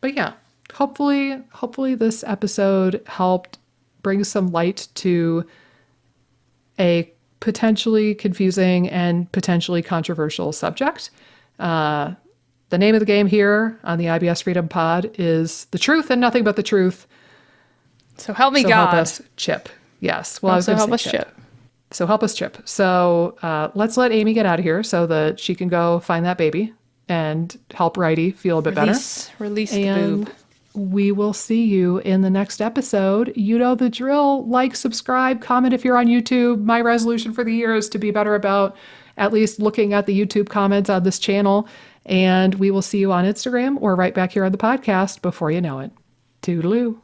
yeah, hopefully this episode helped bring some light to a potentially confusing and potentially controversial subject. The name of the game here on the IBS Freedom Pod is the truth and nothing but the truth. So help me so God. Help us, Chip. Yes. Well, so help us, Chip. So help us, Chip. So let's let Amy get out of here so that she can go find that baby and help Righty feel a bit better. Release the boob. We will see you in the next episode. You know the drill. Like, subscribe, comment if you're on YouTube. My resolution for the year is to be better about at least looking at the YouTube comments on this channel. And we will see you on Instagram or right back here on the podcast before you know it. Toodaloo.